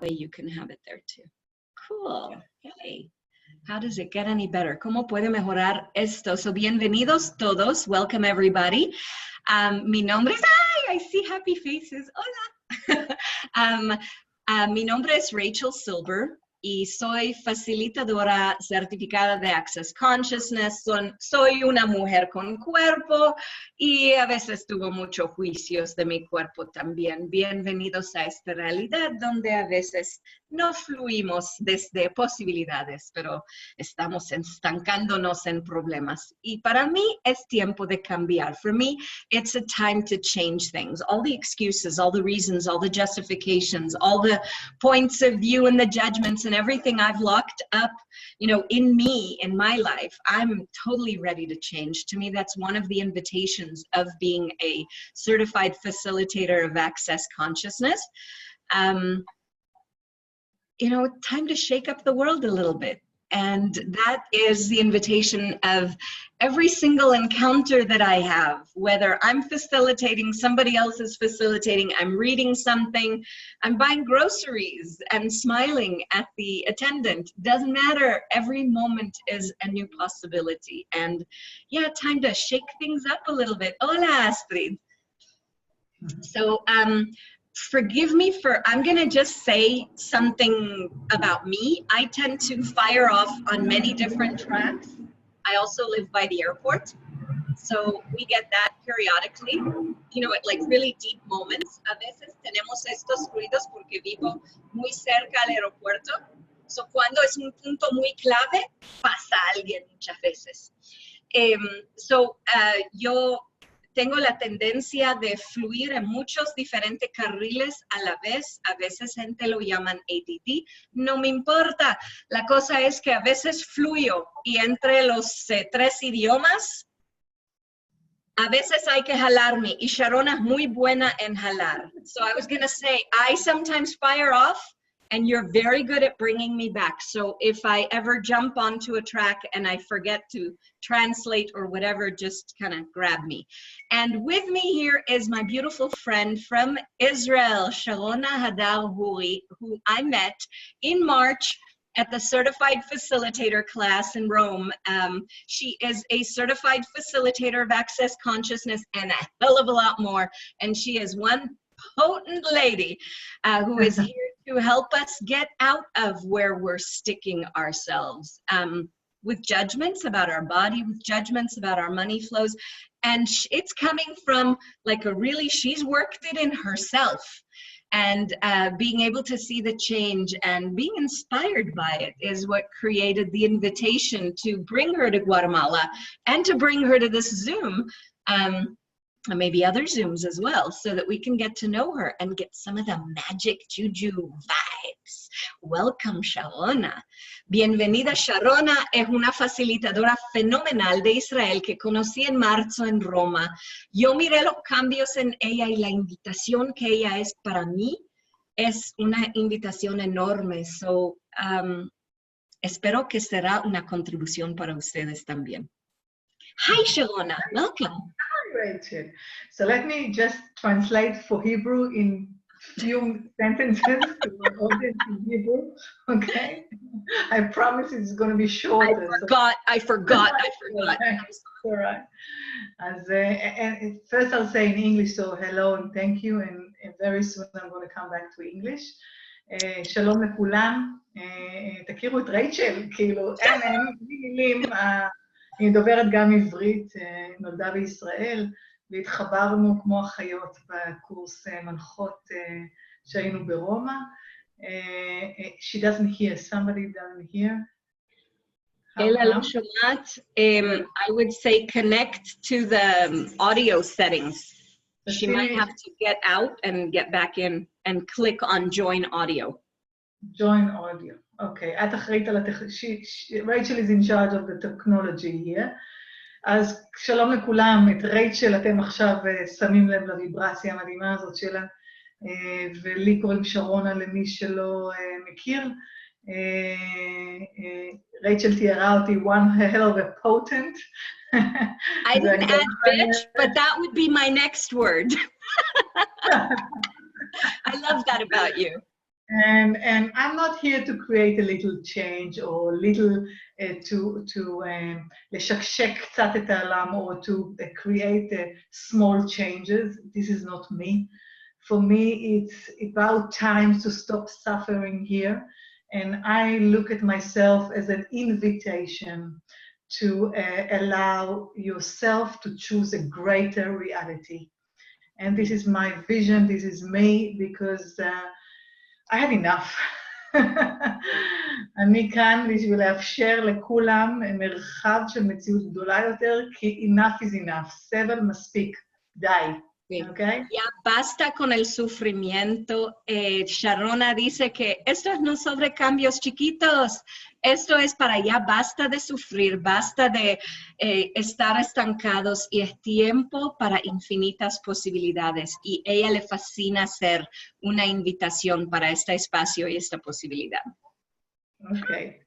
way you can have it there too. Cool. Hey. How does it get any better? ¿Cómo puede mejorar esto? So, bienvenidos todos. Welcome everybody. Mi nombre es... ¡Ay! I see happy faces. Hola. Mi nombre es Rachel Silber y soy facilitadora certificada de Access Consciousness. Soy una mujer con cuerpo y a veces tuvo muchos juicios de mi cuerpo también. Bienvenidos a esta realidad donde a veces no fluimos desde posibilidades, pero estamos estancándonos en problemas. Y para mí es tiempo de cambiar. For me, it's a time to change things. All the excuses, all the reasons, all the justifications, all the points of view and the judgments and everything I've locked up, you know, in me, in my life, I'm totally ready to change. To me, that's one of the invitations of being a certified facilitator of access consciousness. You know, time to shake up the world a little bit. And that is the invitation of every single encounter that I have, whether I'm facilitating, somebody else is facilitating, I'm reading something, I'm buying groceries and smiling at the attendant. Doesn't matter. Every moment is a new possibility. And yeah, time to shake things up a little bit. Hola, Astrid. So, forgive me for, I'm gonna just say something about me. I tend to fire off on many different tracks. I also live by the airport, so we get that periodically, you know, at like really deep moments. A veces tenemos estos ruidos porque vivo muy cerca al aeropuerto. So cuando es un punto muy clave, pasa alguien muchas veces. Yo tengo la tendencia de fluir en muchos diferentes carriles a la vez. A veces gente lo llaman ADD. No me importa. La cosa es que a veces fluyo y entre los tres idiomas, a veces hay que jalarme. Y Sharona es muy buena en jalar. So I was going to say, I sometimes fire off and you're very good at bringing me back. So if I ever jump onto a track and I forget to translate or whatever, just kind of grab me. And with me here is my beautiful friend from Israel, Sharona Hadar-Houri, who I met in March at the Certified Facilitator class in Rome. She is a certified facilitator of access consciousness and a hell of a lot more. And she is one potent lady who is here to help us get out of where we're sticking ourselves with judgments about our body, with judgments about our money flows. And it's coming from like a really, she's worked it in herself. And being able to see the change and being inspired by it is what created the invitation to bring her to Guatemala and to bring her to this Zoom. And maybe other Zooms as well, so that we can get to know her and get some of the magic juju vibes. Welcome, Sharona. Bienvenida, Sharona es una facilitadora fenomenal de Israel que conocí en marzo en Roma. Yo miré los cambios en ella y la invitación que ella es para mí es una invitación enorme. So, espero que será una contribución para ustedes también. Hi, Sharona. Welcome. Rachel. So let me just translate for Hebrew in few sentences to my audience in Hebrew, okay? I promise it's going to be shorter. I forgot. All right. And first I'll say in English, so hello and thank you, and very soon I'm going to come back to English. שלום לכולם, תכירו את רייצ'ל, כאילו, אין מילים, היא דוברת גם עברית, נולדה בישראל, והתחברנו כמו אחיות בקורס מנחות שהיינו ברומא. She doesn't hear, somebody doesn't hear. Ella lo שומעת. I would say connect to the audio settings. She might have to get out and get back in and click on join audio. Join audio. Okay, את אחראית על Rachel is in charge of the technology here. אז שלום לכולם, את רייצ'ל אתם עכשיו שמים לב לוויברציה המדהימה הזאת שלה, ולי קוראים שרונה למי שלא מכיר. רייצ'ל תיארה אותי one hell of a potent. I didn't add bitch, but that would be my next word. I love that about you. And I'm not here to create a little change or little לשקשק קצת את העולם or to create small changes. This is not me. For me, it's about time to stop suffering here. And I look at myself as an invitation to allow yourself to choose a greater reality. And this is my vision, this is me, because I had enough. אני כאן בשביל לאפשר לכולם מרחב של מציאות גדולה יותר, כי enough is enough, סבל מספיק, די. Sí. Okay. Ya basta con el sufrimiento. Sharona dice que esto no es sobre cambios chiquitos, esto es para ya basta de sufrir, basta de estar estancados y es tiempo para infinitas posibilidades. Y ella le fascina ser una invitación para este espacio y esta posibilidad. Okay.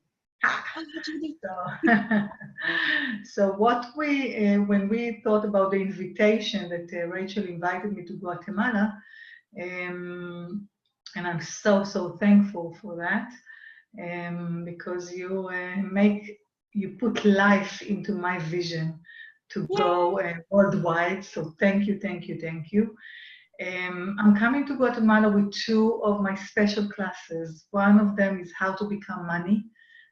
So what when we thought about the invitation that Rachel invited me to Guatemala, and I'm so thankful for that, because you put life into my vision to go worldwide. So thank you. I'm coming to Guatemala with 2 of my special classes. One of them is how to become money,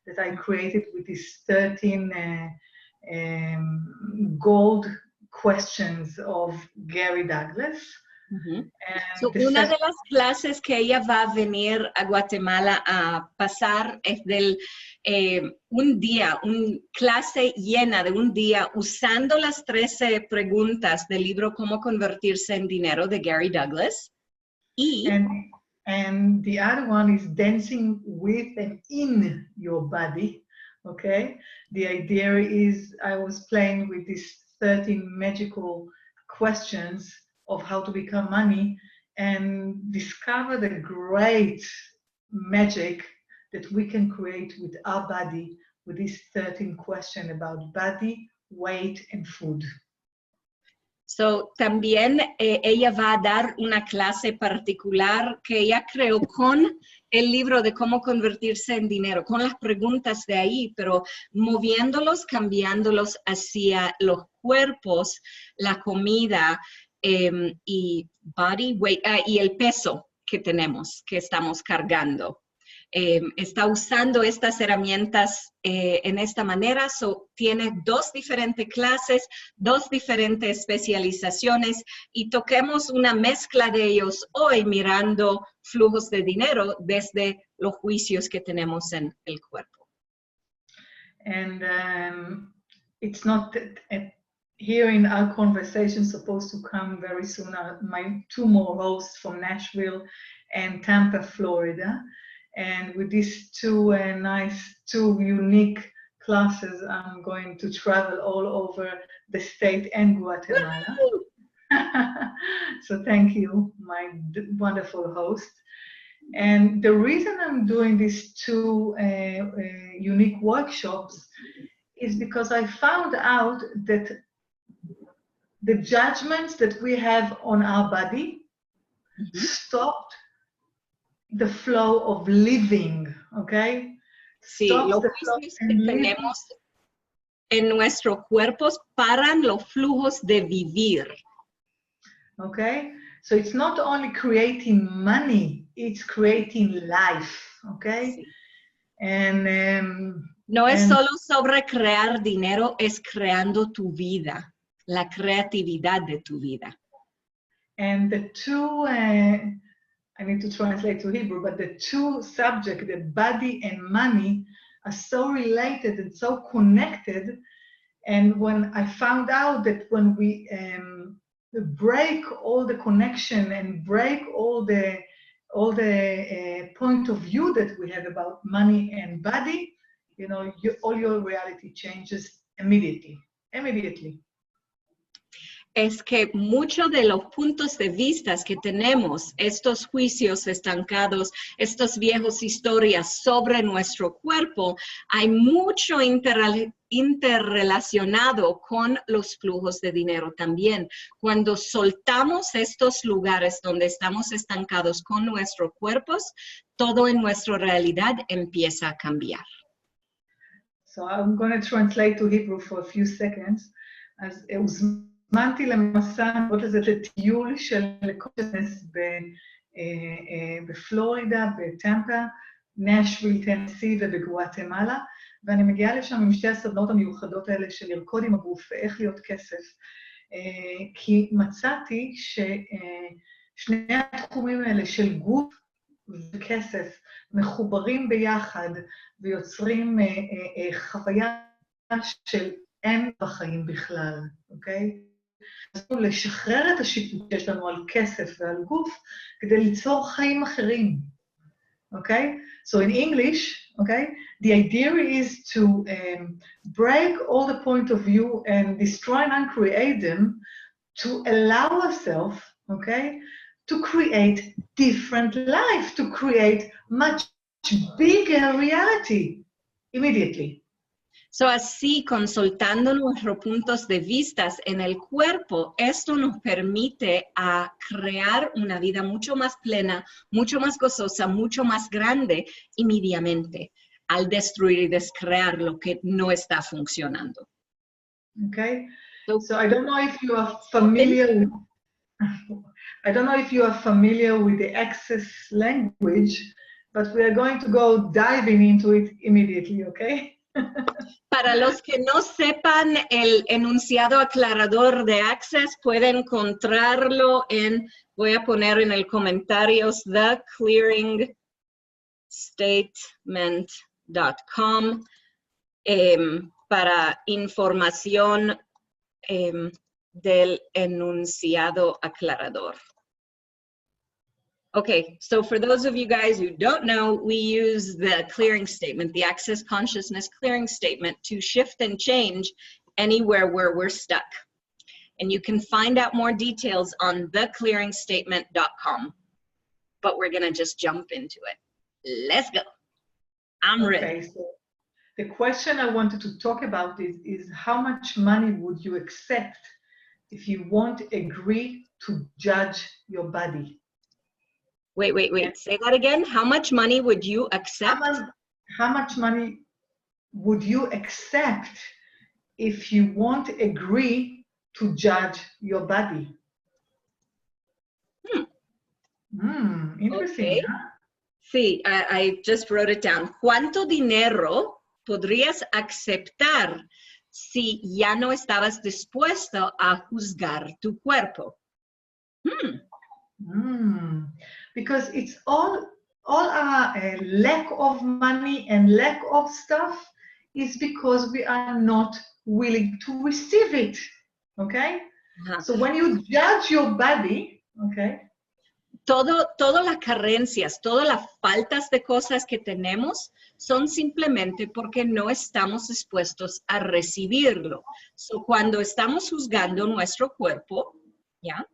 that I created with these 13 gold questions of Gary Douglas. So, una de las clases que ella va a venir a Guatemala a pasar es un día, una clase llena de un día usando las 13 preguntas del libro Cómo convertirse en dinero de Gary Douglas. And the other one is dancing with and in your body, okay? The idea is I was playing with these 13 magical questions of how to become money and discover the great magic that we can create with our body with these 13 questions about body, weight, and food. So, también ella va a dar una clase particular que ella creó con el libro de cómo convertirse en dinero, con las preguntas de ahí, pero moviéndolos, cambiándolos hacia los cuerpos, la comida y body weight, y el peso que tenemos, que estamos cargando. Está usando estas herramientas en esta manera, tiene 2 diferentes clases, 2 diferentes especializaciones y toquemos una mezcla de ellos hoy mirando flujos de dinero desde los juicios que tenemos en el cuerpo. And it's not here in our conversation supposed to come very soon my 2 more hosts from Nashville and Tampa, Florida. And with these 2 2 unique classes, I'm going to travel all over the state and Guatemala. So thank you, my wonderful host. And the reason I'm doing these 2 unique workshops is because I found out that the judgments that we have on our body stopped the flow of living, okay? Sí, los juicios que tenemos en nuestros cuerpos paran los flujos de vivir. Okay? So it's not only creating money, it's creating life, okay? Sí. And no es solo sobre crear dinero, es creando tu vida, la creatividad de tu vida. And the 2 I need to translate to Hebrew, but the 2 subjects, the body and money, are so related and so connected. And when I found out that when we break all the connection and break all the point of view that we have about money and body, you know, all your reality changes immediately. es que muchos de los puntos de vista que tenemos, estos juicios estancados, estas viejas historias sobre nuestro cuerpo, hay mucho interrelacionado con los flujos de dinero también. Cuando soltamos estos lugares donde estamos estancados con nuestros cuerpos, todo en nuestra realidad empieza a cambiar. So I'm going to translate to Hebrew for a few seconds. אז הוזמנתי למסע, נקרא לזה לטיול של consciousness בפלורידה, בטמפה, נשוויל, טנסי ובגואטמלה, ואני מגיעה לשם עם שתי הסדנאות המיוחדות האלה של לרקוד עם הגוף ואיך להיות כסף. כי מצאתי ששני התחומים האלה של גוף וכסף מחוברים ביחד ויוצרים חוויה של אין בחיים בכלל, אוקיי? אז לשחרר את השיפוט שיש לנו על כסף ועל גוף כדי ליצור חיים אחרים, אוקיי? So in English, okay, the idea is to break all the point of view and destroy and uncreate them to allow ourselves, okay, to create different life, to create much bigger reality immediately. So, así, consultando nuestros puntos de vista en el cuerpo, esto nos permite a crear una vida mucho más plena, mucho más gozosa, mucho más grande inmediatamente, al destruir y descrear lo que no está funcionando. Okay, so I don't know if you are familiar with, the access language, but we are going to go diving into it immediately, okay? Para los que no sepan el enunciado aclarador de Access, pueden encontrarlo en, voy a poner en el comentarios, theclearingstatement.com para información del enunciado aclarador. Okay, so for those of you guys who don't know, we use the clearing statement, the Access Consciousness clearing statement, to shift and change anywhere where we're stuck. And you can find out more details on theclearingstatement.com. But we're gonna just jump into it. Let's go. I'm ready. Okay, so the question I wanted to talk about is how much money would you accept if you won't agree to judge your body? Wait. Say that again. How much money would you accept? How much money would you accept if you won't agree to judge your body? Interesting, Okay. huh? Sí, I just wrote it down. ¿Cuánto dinero podrías aceptar si ya no estabas dispuesto a juzgar tu cuerpo? Because it's all our lack of money and lack of stuff is because we are not willing to receive it, okay? So when you judge your body, okay? Todas las carencias, todas las faltas de cosas que tenemos son simplemente porque no estamos dispuestos a recibirlo. So cuando estamos juzgando nuestro cuerpo, ¿ya?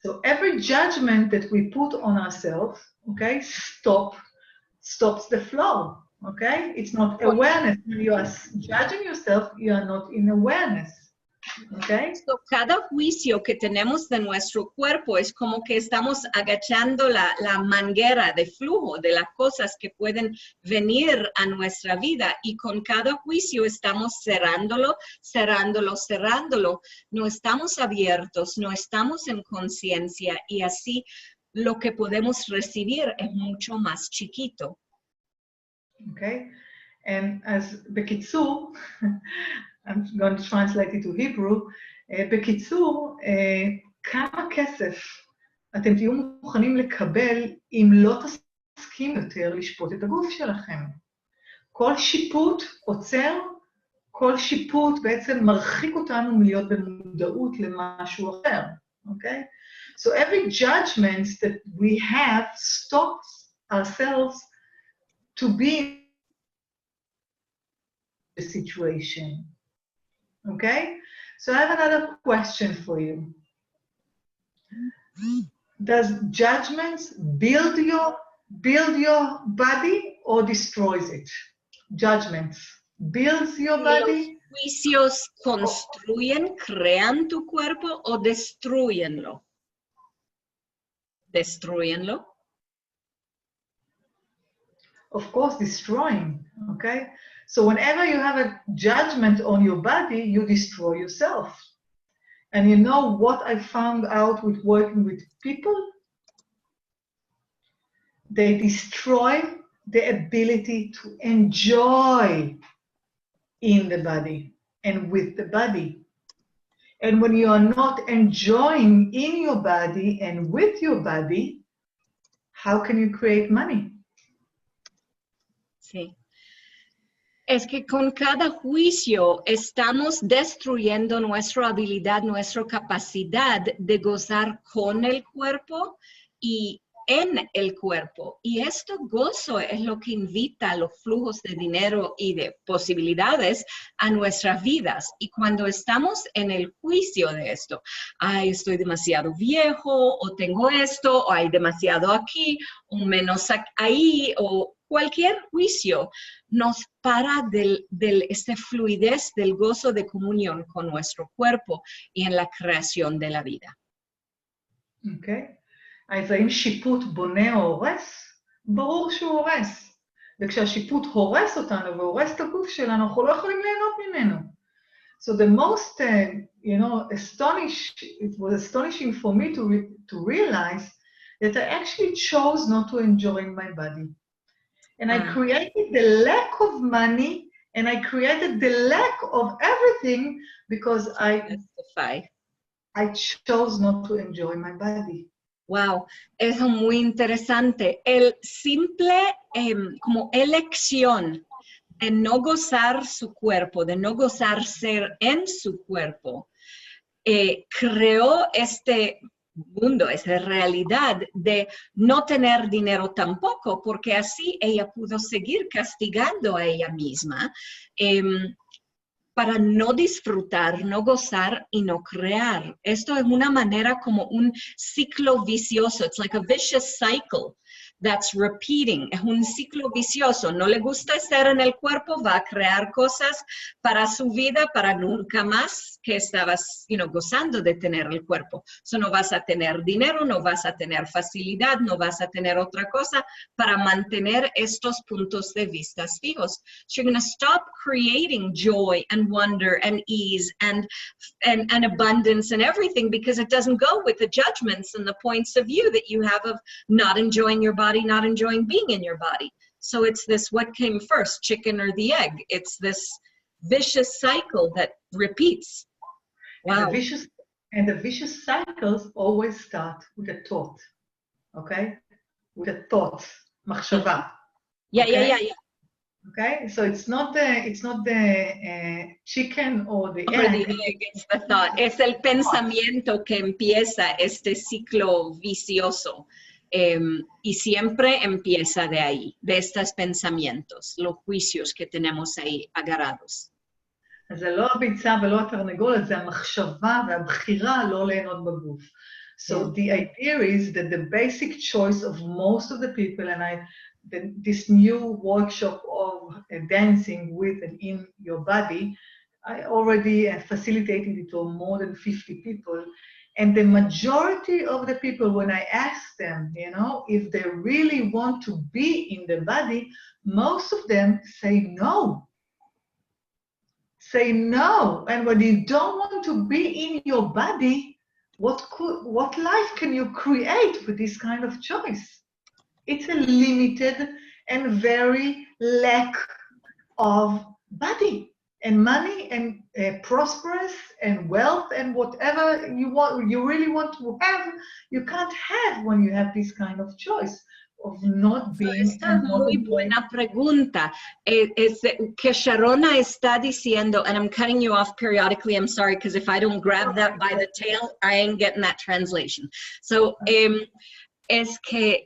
So every judgment that we put on ourselves, okay, stops the flow, okay? It's not awareness. When you are judging yourself, you are not in awareness, okay? So cada juicio que tenemos de nuestro cuerpo es como que estamos agachando la manguera de flujo de las cosas que pueden venir a nuestra vida, y con cada juicio estamos cerrándolo. No estamos abiertos, no estamos en conciencia, y así lo que podemos recibir es mucho más chiquito. Okay, and as בקיצור, I'm going to translate it to Hebrew, בקיצור, כמה כסף אתם תהיו מוכנים לקבל אם לא תסכים יותר לשפוט את הגוף שלכם? כל שיפוט עוצר, כל שיפוט בעצם מרחיק אותנו מלהיות במודעות למשהו אחר, okay? So every judgment that we have stops ourselves to be in the situation, okay? So I have another question for you. Does judgments build your body or destroys it? Judgments builds your body. ¿Los juicios construyen, crean tu cuerpo o destruyenlo? Destruyenlo. Of course, destroying, okay? So whenever you have a judgment on your body, you destroy yourself. And you know what I found out with working with people? They destroy the ability to enjoy in the body and with the body. And when you are not enjoying in your body and with your body, how can you create money? Sí. Es que con cada juicio estamos destruyendo nuestra habilidad, nuestra capacidad de gozar con el cuerpo y en el cuerpo. Y este gozo es lo que invita a los flujos de dinero y de posibilidades a nuestras vidas. Y cuando estamos en el juicio de esto, ay, estoy demasiado viejo, o tengo esto, o hay demasiado aquí, o menos ahí, o cualquier juicio nos para este fluidez del gozo de comunión con nuestro cuerpo y en la creación de la vida. Okay. אז האם שיפוט בונה או הורס? ברור שהוא הורס. וכשהשיפוט הורס אותנו והורס את הגוף שלנו, אנחנו לא יכולים ליהנות ממנו. So the most, it was astonishing for me to realize that I actually chose not to enjoy my body. And I created the lack of money and I created the lack of everything because I chose not to enjoy my body. Wow, eso es muy interesante. El simple como elección de no gozar su cuerpo, de no gozar ser en su cuerpo, creó este mundo, esa realidad de no tener dinero tampoco, porque así ella pudo seguir castigando a ella misma para no disfrutar, no gozar y no crear. Esto es una manera como un ciclo vicioso. It's like a vicious cycle that's repeating. Es un ciclo vicioso. No le gusta estar en el cuerpo, va a crear cosas para su vida, para nunca más que estabas, gozando de tener el cuerpo. So no vas a tener dinero, no vas a tener facilidad, no vas a tener otra cosa para mantener estos puntos de vista fijos. So you're going to stop creating joy and wonder and ease and abundance and everything because it doesn't go with the judgments and the points of view that you have of not enjoying your body, not enjoying being in your body. So it's this, what came first, chicken or the egg? It's this vicious cycle that repeats. Wow. And the vicious cycles always start with a thought, okay? With a thought, machshava. Yeah, okay? yeah. Okay, so it's not the chicken or the egg. It's the thought. Es el pensamiento que empieza este ciclo vicioso. Y siempre empieza de ahí, de estos pensamientos, los juicios que tenemos ahí agarrados. אז זה לא הביצה ולא התרנגולת, זה המחשבה והבחירה לא ליהנות בגוף. So the idea is that the basic choice of most of the people, and this new workshop of dancing with and in your body, I already facilitated it to more than 50 people. And the majority of the people, when I ask them, if they really want to be in the body, most of them say no. Say no. And when you don't want to be in your body, what life can you create with this kind of choice? It's a limited and very lack of body and money and prosperous and wealth and whatever you really want to have, you can't have when you have this kind of choice of not being. Esta es muy buena pregunta. Que Sharona está diciendo, and I'm cutting you off periodically, I'm sorry, because if I don't grab that by the tail, I ain't getting that translation. So, es que,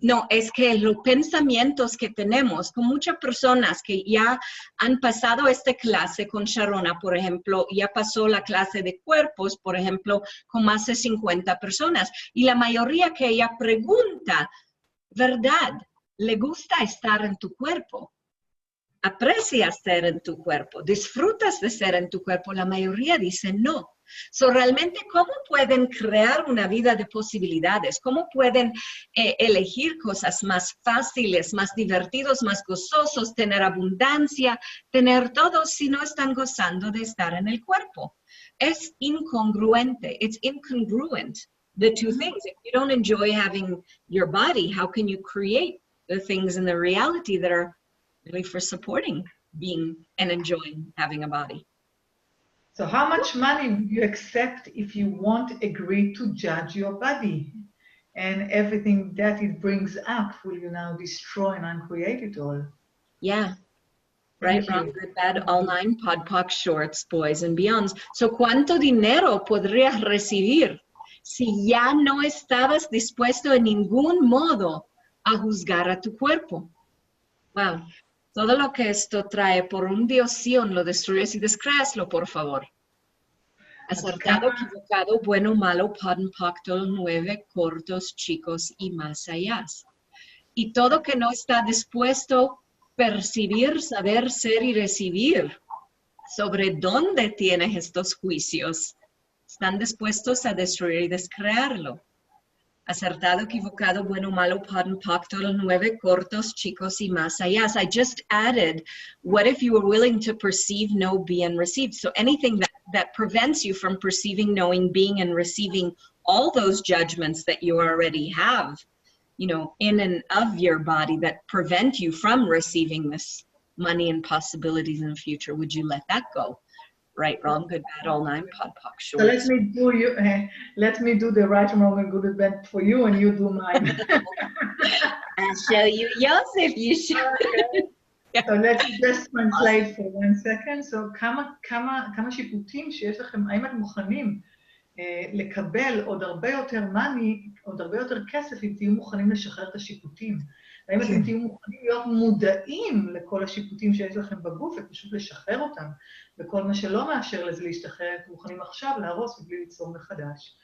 no, es que los pensamientos que tenemos con muchas personas que ya han pasado esta clase con Sharona, por ejemplo, ya pasó la clase de cuerpos, por ejemplo, con más de 50 personas, y la mayoría que ella pregunta, ¿verdad? ¿Le gusta estar en tu cuerpo? ¿Aprecias ser en tu cuerpo? ¿Disfrutas de ser en tu cuerpo? La mayoría dice no. So, realmente, ¿cómo pueden crear una vida de posibilidades? ¿Cómo pueden elegir cosas más fáciles, más divertidos, más gozosos, tener abundancia, tener todo si no están gozando de estar en el cuerpo? Es incongruente. It's incongruent, the two things. If you don't enjoy having your body, how can you create the things in the reality that are really for supporting being and enjoying having a body? So how much money will you accept if you won't agree to judge your body? And everything that it brings up, will you now destroy and uncreate it all? Yeah. Right, wrong, good, bad, all 9, podpoc, shorts, boys and beyonds. So, ¿cuánto dinero podrías recibir si ya no estabas dispuesto en ningún modo a juzgar a tu cuerpo? Wow. Todo lo que esto trae por un diosión, lo destruyes y descréaslo, por favor. Acertado, equivocado, bueno, malo, podpoc, todo 9, cortos, chicos y más allá. Y todo que no está dispuesto percibir, saber, ser y recibir sobre dónde tienes estos juicios, están dispuestos a destruir y descrearlo. Acertado, equivocado, bueno, malo, podpoc, todo 9, cortos, chicos y más allá. I just added, what if you were willing to perceive, know, be, and receive? So anything that prevents you from perceiving, knowing, being, and receiving all those judgments that you already have, you know, in and of your body that prevent you from receiving this money and possibilities in the future, would you let that go? Right, wrong, good, bad, all 9, podpoc, shorts. So let me do the right, wrong, and good and bad for you, and you do mine. I'll show you yours if you show. Okay. So let's just translate for 1 second. So כמה שיפוטים שיש לכם, האם אתם מוכנים לקבל עוד הרבה יותר money, עוד הרבה יותר כסף, אם תהיו מוכנים לשחרר את השיפוטים? האם אתם תהיו מוכנים להיות מודעים לכל השיפוטים שיש לכם בגוף, ופשוט לשחרר אותם, וכל מה שלא מאפשר לזה להשתחרר, אתם מוכנים עכשיו להרוס ובלי ליצור מחדש.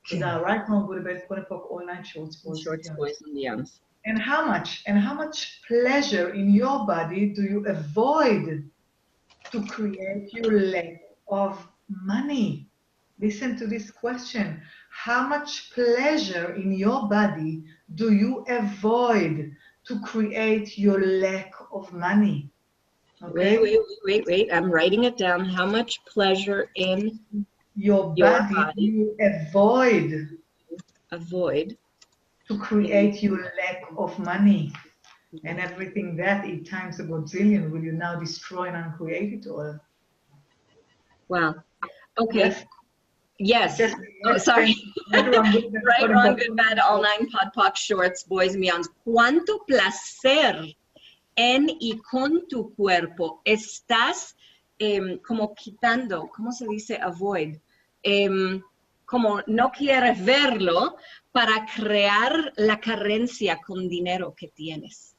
תודה. Right now, good bad, conversacion, all 9, shorts, boys and beyonds. And how much pleasure in your body do you avoid to create your lack of money? Listen to this question. How much pleasure in your body do you avoid to create your lack of money? Okay? Wait. I'm writing it down. How much pleasure in your body do you avoid to create your lack of money? And everything that 8 times a godzillion will you now destroy and uncreate it all? Wow. Okay. Yes. Just, oh, sorry. Right, wrong, good, bad, all 9, podpoc, shorts, boys and beyonds. ¿Cuánto placer en y con tu cuerpo estás como quitando? ¿Cómo se dice avoid? Como no quieres verlo para crear la carencia con dinero que tienes.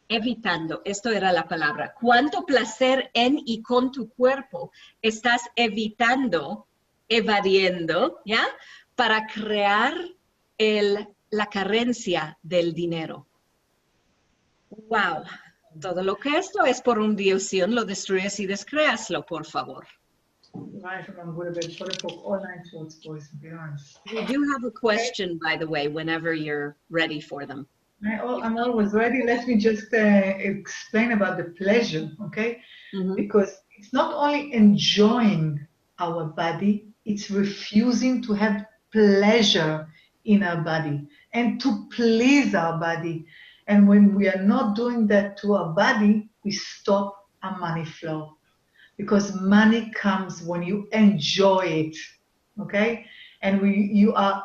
Evitando, esto era la palabra. ¿Cuánto placer en y con tu cuerpo estás evitando, evadiendo, ¿ya? Para crear la carencia del dinero. Wow. Todo lo que esto es por un diosión, lo destruyes y descréaslo, por favor. Right, I'm going to put all 9 shorts, boys and beyonds. We do have a question, by the way, whenever you're ready for them. I'm always ready. Let me just explain about the pleasure, okay? Mm-hmm. Because it's not only enjoying our body, it's refusing to have pleasure in our body and to please our body. And when we are not doing that to our body, we stop our money flow. Because money comes when you enjoy it, okay? And you are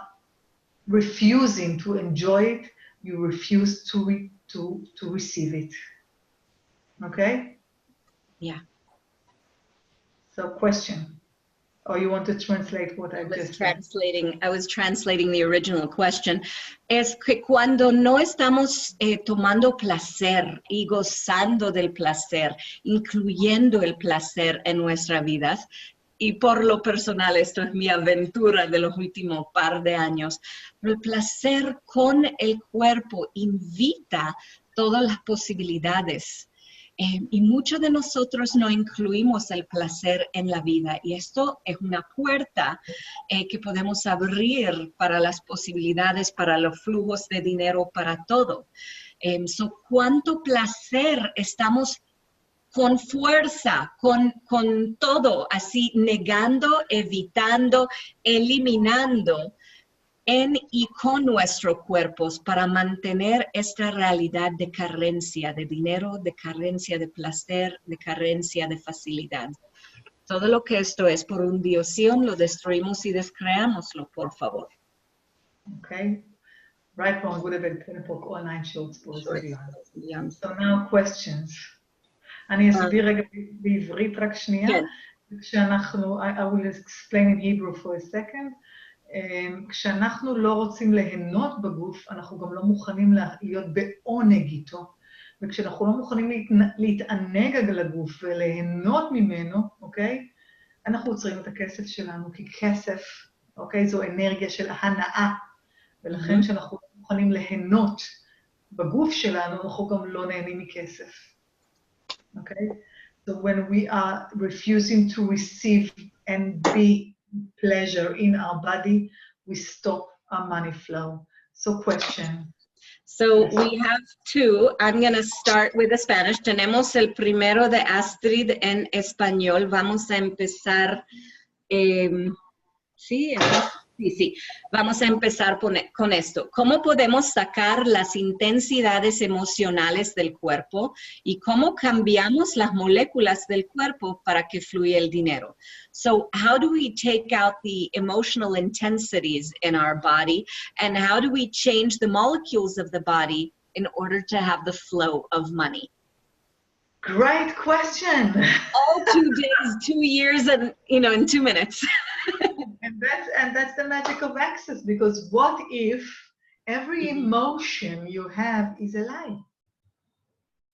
refusing to enjoy it, you refuse to receive it, okay? Yeah. So question. Or you want to translate what I just said? I was translating the original question. Es que cuando no estamos tomando placer y gozando del placer, incluyendo el placer en nuestras vidas, y por lo personal esto es mi aventura de los últimos par de años, el placer con el cuerpo invita todas las posibilidades. Y muchos de nosotros no incluimos el placer en la vida y esto es una puerta que podemos abrir para las posibilidades, para los flujos de dinero, para todo. ¿Cuánto placer estamos con fuerza, con todo, así negando, evitando, eliminando en y con nuestros cuerpos para mantener esta realidad de carencia de dinero, de carencia de placer, de carencia de facilidad? Todo lo que esto es por hundición, lo destruimos y descreámoslo, por favor. Okay. Right, one would have been online shows. Yeah. So now questions. אני אסביר רגע בעברית רק שנייה. כשאנחנו, I will explain in Hebrew for a second. כשאנחנו לא רוצים ליהנות בגוף, אנחנו גם לא מוכנים להיות בעונג איתו. וכשאנחנו לא מוכנים להתענג על הגוף וליהנות ממנו, אוקיי? אנחנו עוצרים את הכסף שלנו, כי כסף, אוקיי? זו אנרגיה של הנאה. ולכן כשאנחנו לא מוכנים ליהנות בגוף שלנו, אנחנו גם לא נהנים מכסף. Okay? So when we are refusing to receive and be pleasure in our body, we stop our money flow. So question. So we have two. I'm going to start with the Spanish. Tenemos el primero de Astrid en español. Vamos a empezar. Sí. Vamos a empezar con esto. ¿Cómo podemos sacar las intensidades emocionales del cuerpo y cómo cambiamos las moléculas del cuerpo para que fluya el dinero? So how do we take out the emotional intensities in our body and how do we change the molecules of the body in order to have the flow of money? Great question. All 2 days, 2 years, and in 2 minutes. And that's the magic of access, because what if every emotion you have is a lie?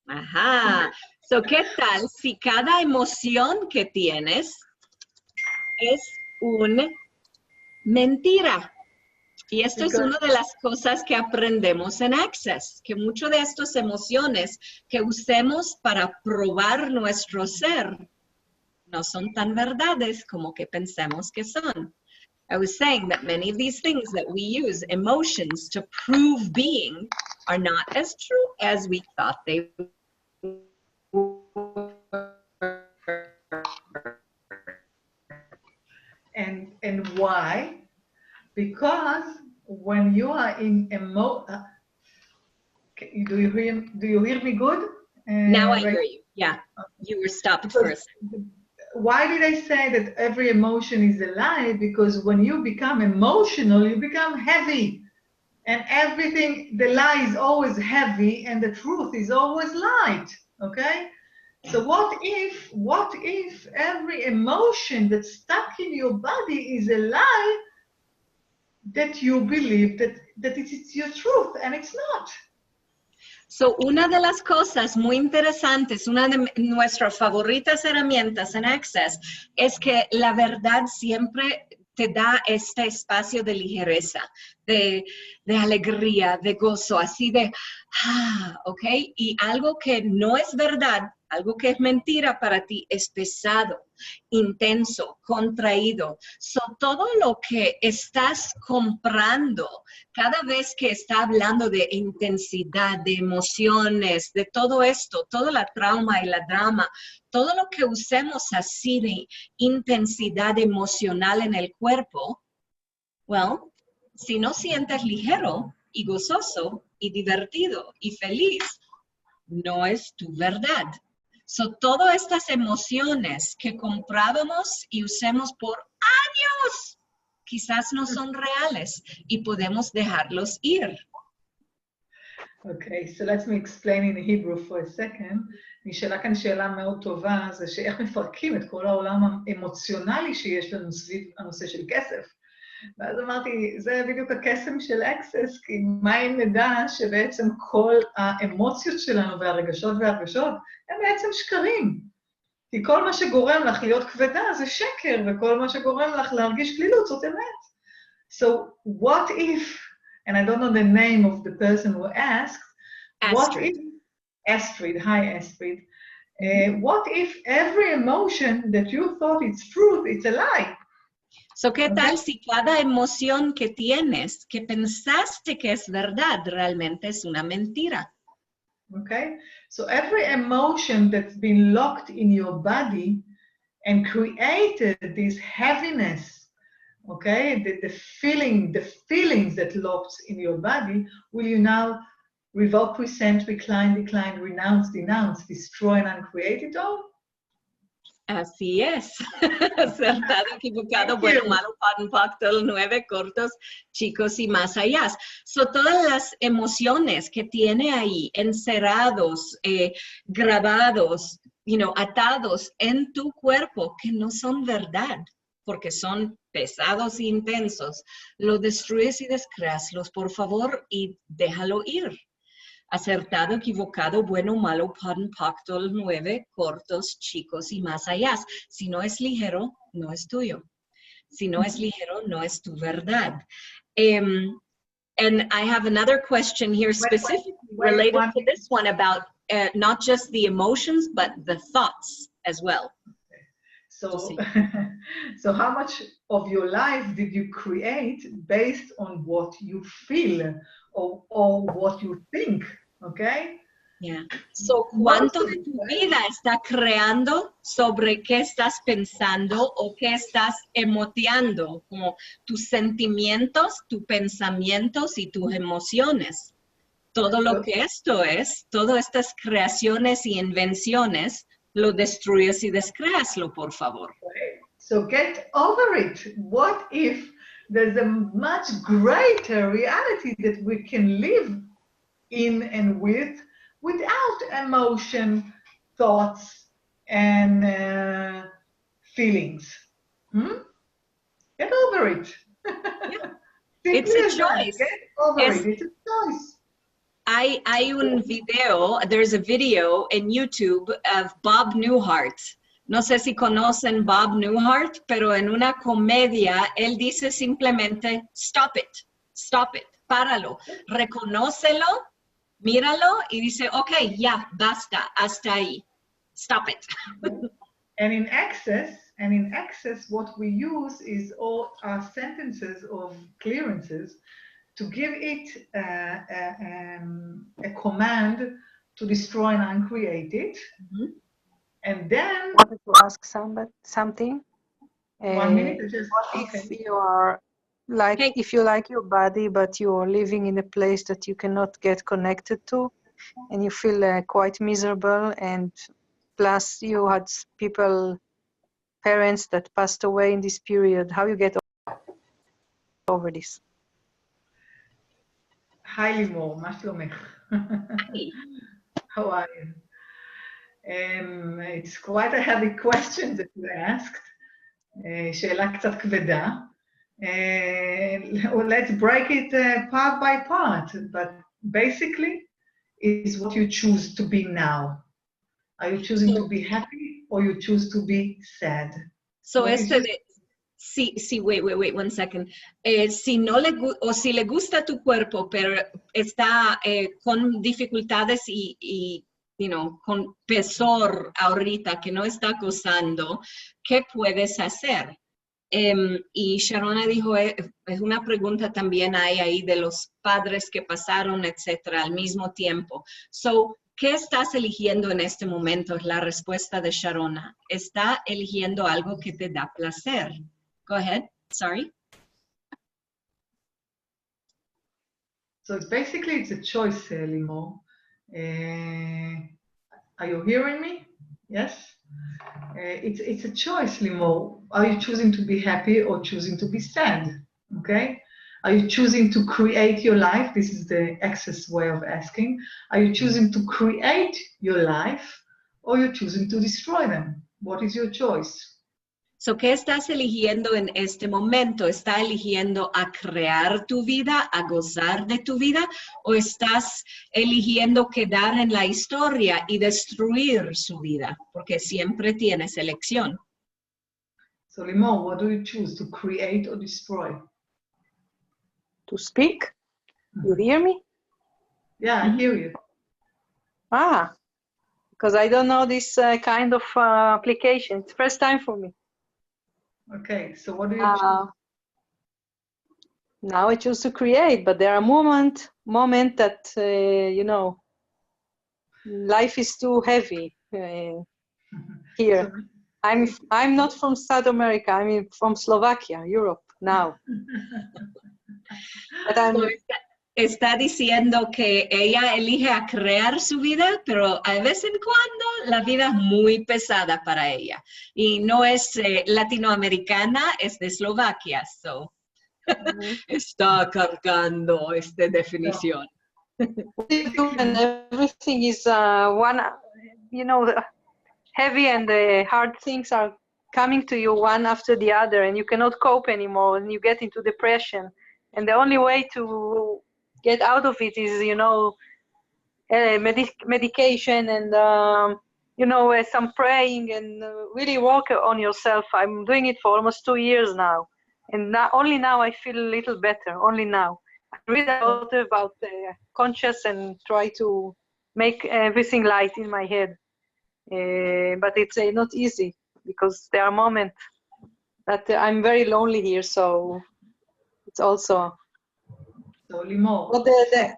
Ajá. So, ¿qué tal si cada emoción que tienes es una mentira? Y esto es una de las cosas que aprendemos en Access, que muchas de estas emociones que usemos para probar nuestro ser no son tan verdades como que pensamos que son. I was saying that many of these things that we use, emotions, to prove being, are not as true as we thought they were. And why? Because when you are in do you hear me good? Now I hear you. Yeah, you were stopped first. Why did I say that every emotion is a lie? Because when you become emotional, you become heavy. And everything, the lie is always heavy and the truth is always light, okay? So what if every emotion that's stuck in your body is a lie that you believe that it's your truth and it's not? So, una de las cosas muy interesantes, una de nuestras favoritas herramientas en Access, es que la verdad siempre te da este espacio de ligereza, de alegría, de gozo, así de, ¿ok? Y algo que no es verdad, algo que es mentira para ti es pesado, intenso, contraído. So, todo lo que estás comprando, cada vez que está hablando de intensidad, de emociones, de todo esto, toda la trauma y la drama, todo lo que usemos así de intensidad emocional en el cuerpo, well, si no sientes ligero y gozoso y divertido y feliz, no es tu verdad. So, todas estas emociones que comprábamos y usemos por años, quizás no son reales y podemos dejarlos ir. Okay, so let me explain in Hebrew for a second. נשאלה כאן שאלה מאוד טובה, זה שאיך מפרקים את כל העולם האמוציונלי שיש לנו סביב הנושא של כסף. ואז אמרתי, זה בדיוק הקסם של Access, כי מה אם נדע שבעצם כל האמוציות שלנו והרגשות הם בעצם שקרים. כי כל מה שגורם לך להיות כבדה זה שקר, וכל מה שגורם לך להרגיש כלילות זאת אמת. So what if, and I don't know the name of the person who asked, what if, Astrid, hi Astrid, what if every emotion that you thought it's truth, it's a lie? So, ¿qué tal si cada emoción que tienes, que pensaste que es verdad, realmente es una mentira? Okay, so every emotion that's been locked in your body and created this heaviness, okay, the feelings that locked in your body, will you now revoke, resent, decline, renounce, denounce, destroy, and uncreate it all? Así es. Acertado, equivocado, bueno, malo, pan, pacto, 9, cortos, chicos y más allá. So, todas las emociones que tiene ahí, encerrados, grabados, atados en tu cuerpo, que no son verdad, porque son pesados e intensos, lo destruyes y descréaslos, por favor, y déjalo ir. Acertado, equivocado, bueno, malo, pan, pacto, 9, cortos, chicos y más allá. Si no es ligero, no es tuyo. Si no es ligero, no es tu verdad. And I have another question here specifically related to this one about not just the emotions, but the thoughts as well. So, so how much of your life did you create based on what you feel or what you think? Okay? Yeah. So, ¿cuánto de tu vida está creando sobre qué estás pensando o qué estás emoteando? Como tus sentimientos, tus pensamientos y tus emociones. Todo lo que esto es, todas estas creaciones y invenciones, lo destruyes y descréaslo, por favor. So get over it. What if there's a much greater reality that we can live in and without emotion, thoughts, and feelings? Get over it. Yeah. It's a choice. Get over it. It's a choice. Hay un video, there's a video in YouTube of Bob Newhart. No sé si conocen Bob Newhart, pero en una comedia, él dice simplemente, stop it, páralo, reconócelo, míralo y dice, ok, ya, basta, hasta ahí, stop it. And in Access, what we use is all our sentences of clearances to give it a command to destroy and uncreate it. And then I wanted to ask something. 1 minute, just if you are like, if you like your body, but you are living in a place that you cannot get connected to, and you feel quite miserable, and plus you had parents that passed away in this period, how you get over this? Hi, Limor, מה שלומך? How are you? It's quite a heavy question that you asked. שאלה קצת כבדה. Let's break it part by part, but basically is what you choose to be now. Are you choosing to be happy or you choose to be sad? So wait 1 second. Si le gusta tu cuerpo, pero está con dificultades y con pesor ahorita, que no está gozando, ¿qué puedes hacer? Y Sharona dijo, es una pregunta también hay ahí de los padres que pasaron, etcétera, al mismo tiempo. So, ¿qué estás eligiendo en este momento? Es la respuesta de Sharona. Está eligiendo algo que te da placer. Go ahead. Sorry. So it's a choice, Limor. Are you hearing me? Yes? It's a choice, Limor. Are you choosing to be happy or choosing to be sad? Okay? Are you choosing to create your life? This is the access way of asking. Are you choosing to create your life or you're choosing to destroy them? What is your choice? So, ¿qué estás eligiendo en este momento? ¿Estás eligiendo a crear tu vida, a gozar de tu vida? ¿O estás eligiendo quedar en la historia y destruir su vida? Porque siempre tienes elección. So, Limor, what do you choose, to create or destroy? To speak? You hear me? Yeah, I hear you. Ah, because I don't know this kind of application. It's first time for me. Okay, so what do you choose? Now I choose to create, but there are moment that, you know, life is too heavy here. So, I'm not from South America. I'm from Slovakia, Europe now. But Está diciendo que ella elige a crear su vida, pero a vez en cuando la vida es muy pesada para ella. Y no es latinoamericana, es de Eslovaquia. So. Está cargando esta definición. And everything is one, you know, heavy and the hard things are coming to you one after the other, and you cannot cope anymore, and you get into depression. And the only way to get out of it is, you know, medication and, you know, some praying and really work on yourself. I'm doing it for almost 2 years now. And only now I feel a little better, only now. I read a lot about conscious and try to make everything light in my head. But it's not easy because there are moments that I'm very lonely here, so it's also... So, Limor,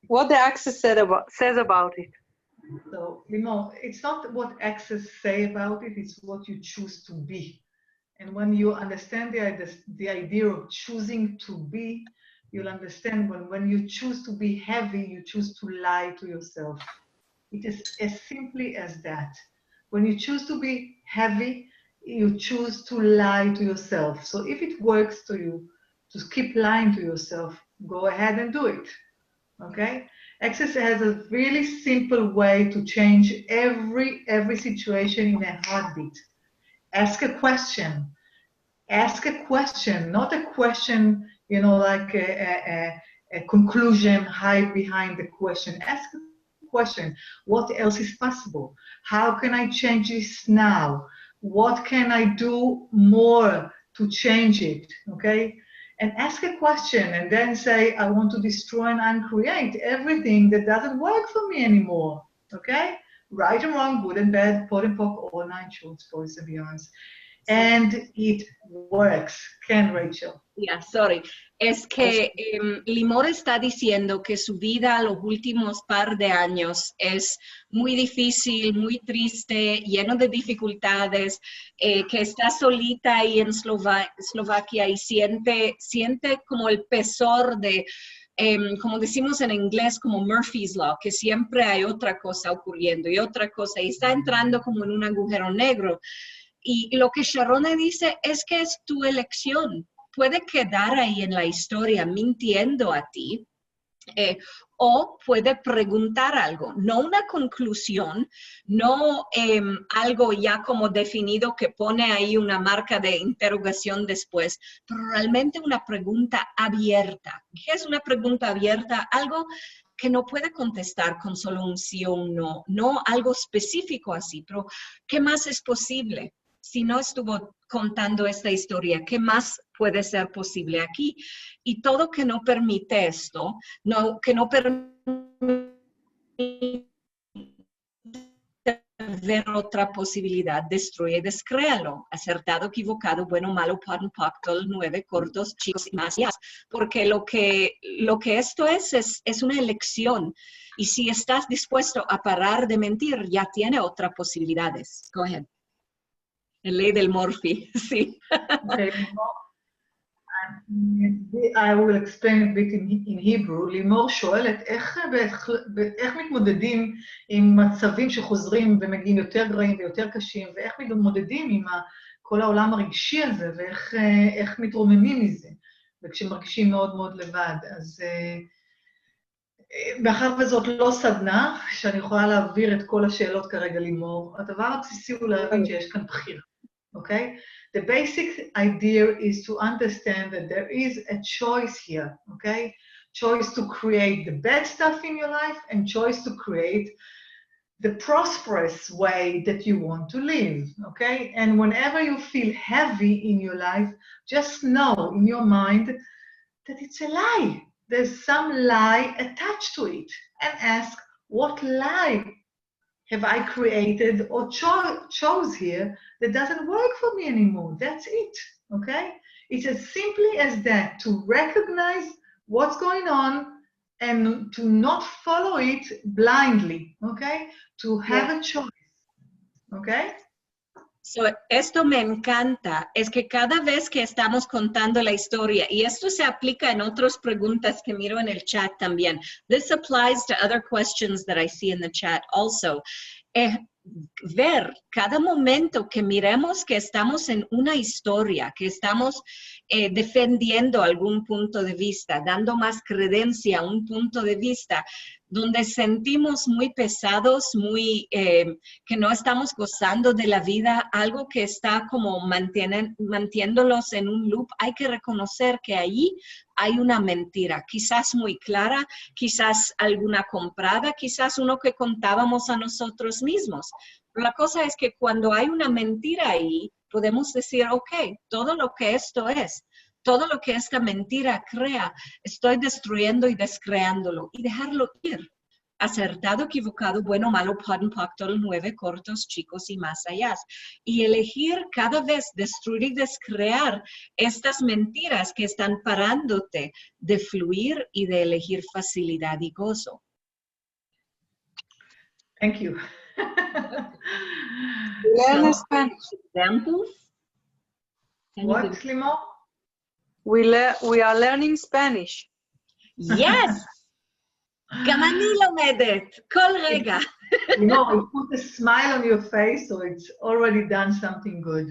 what the Access says about it. So, Limor, it's not what Access say about it, it's what you choose to be. And when you understand the idea of choosing to be, you'll understand when you choose to be heavy, you choose to lie to yourself. It is as simply as that. When you choose to be heavy, you choose to lie to yourself. So if it works to you to keep lying to yourself, go ahead and do it, okay? Access has a really simple way to change every situation in a heartbeat. Ask a question. Ask a question, not a question, you know, like a conclusion, hide behind the question. Ask a question. What else is possible? How can I change this now? What can I do more to change it, okay? And ask a question and then say, I want to destroy and uncreate everything that doesn't work for me anymore, okay? Right and wrong, good and bad, pot and pock, all 9 shorts, boys and beyonds. And it works. Ken, Rachel. Yeah, sorry. Es que Limor está diciendo que su vida los últimos par de años es muy difícil, muy triste, lleno de dificultades, que está solita ahí en Eslovaquia y siente como el pesor de, como decimos en inglés, como Murphy's Law, que siempre hay otra cosa ocurriendo y otra cosa, y está entrando como en un agujero negro. Y lo que Sharona dice es que es tu elección. Puede quedar ahí en la historia mintiendo a ti, o puede preguntar algo, no una conclusión, no algo ya como definido que pone ahí una marca de interrogación después, pero realmente una pregunta abierta. ¿Qué es una pregunta abierta? Algo que no puede contestar con solo un sí o un no, no algo específico así, pero ¿qué más es posible? Si no estuvo contando esta historia, ¿qué más puede ser posible aquí? Y todo que no permite esto, que no permite ver otra posibilidad, destruye, descréalo. Acertado, equivocado, bueno, malo, pan, pacto, 9, cortos, chicos y más. Porque lo que esto es una elección. Y si estás dispuesto a parar de mentir, ya tiene otras posibilidades. Go ahead. La ley del Murphy, sí. Okay. I will explain a bit in Hebrew. לימור שואלת איך מתמודדים עם מצבים שחוזרים ומגיעים יותר גרעים ויותר קשים, ואיך מתמודדים עם כל העולם הרגשי הזה, ואיך מתרוממים מזה. וכשמרגישים מאוד מאוד לבד. אז מאחר וזאת לא סדנה, שאני יכולה להעביר את כל השאלות כרגע לימור, הדבר הבסיסי הוא להבין שיש כאן בחירה, אוקיי? The basic idea is to understand that there is a choice here, okay? Choice to create the bad stuff in your life and choice to create the prosperous way that you want to live, okay? And whenever you feel heavy in your life, just know in your mind that it's a lie. There's some lie attached to it. And ask, what lie have I created or chose here that doesn't work for me anymore? That's it, okay? It's as simply as that, to recognize what's going on and to not follow it blindly, okay? To have a choice, okay? So, esto me encanta, es que cada vez que estamos contando la historia, y esto se aplica en otras preguntas que miro en el chat también. This applies to other questions that I see in the chat also. Ver cada momento que miremos que estamos en una historia, que estamos defendiendo algún punto de vista, dando más credencia a un punto de vista, donde sentimos muy pesados, muy que no estamos gozando de la vida, algo que está como manteniéndolos en un loop, hay que reconocer que allí hay una mentira, quizás muy clara, quizás alguna comprada, quizás uno que contábamos a nosotros mismos. Pero la cosa es que cuando hay una mentira ahí, podemos decir, ok, todo lo que esto es, todo lo que esta mentira crea, estoy destruyendo y descreándolo y dejarlo ir. Acertado, equivocado, bueno, malo, POD, POC, 9, cortos, chicos y más allá. Y elegir cada vez destruir y descrear estas mentiras que están parándote de fluir y de elegir facilidad y gozo. Thank you. Learn Spanish. Examples? What, Slimo? We are learning Spanish. Yes! גם אני לומדת, כל רגע. You know, you put a smile on your face, so it's already done something good.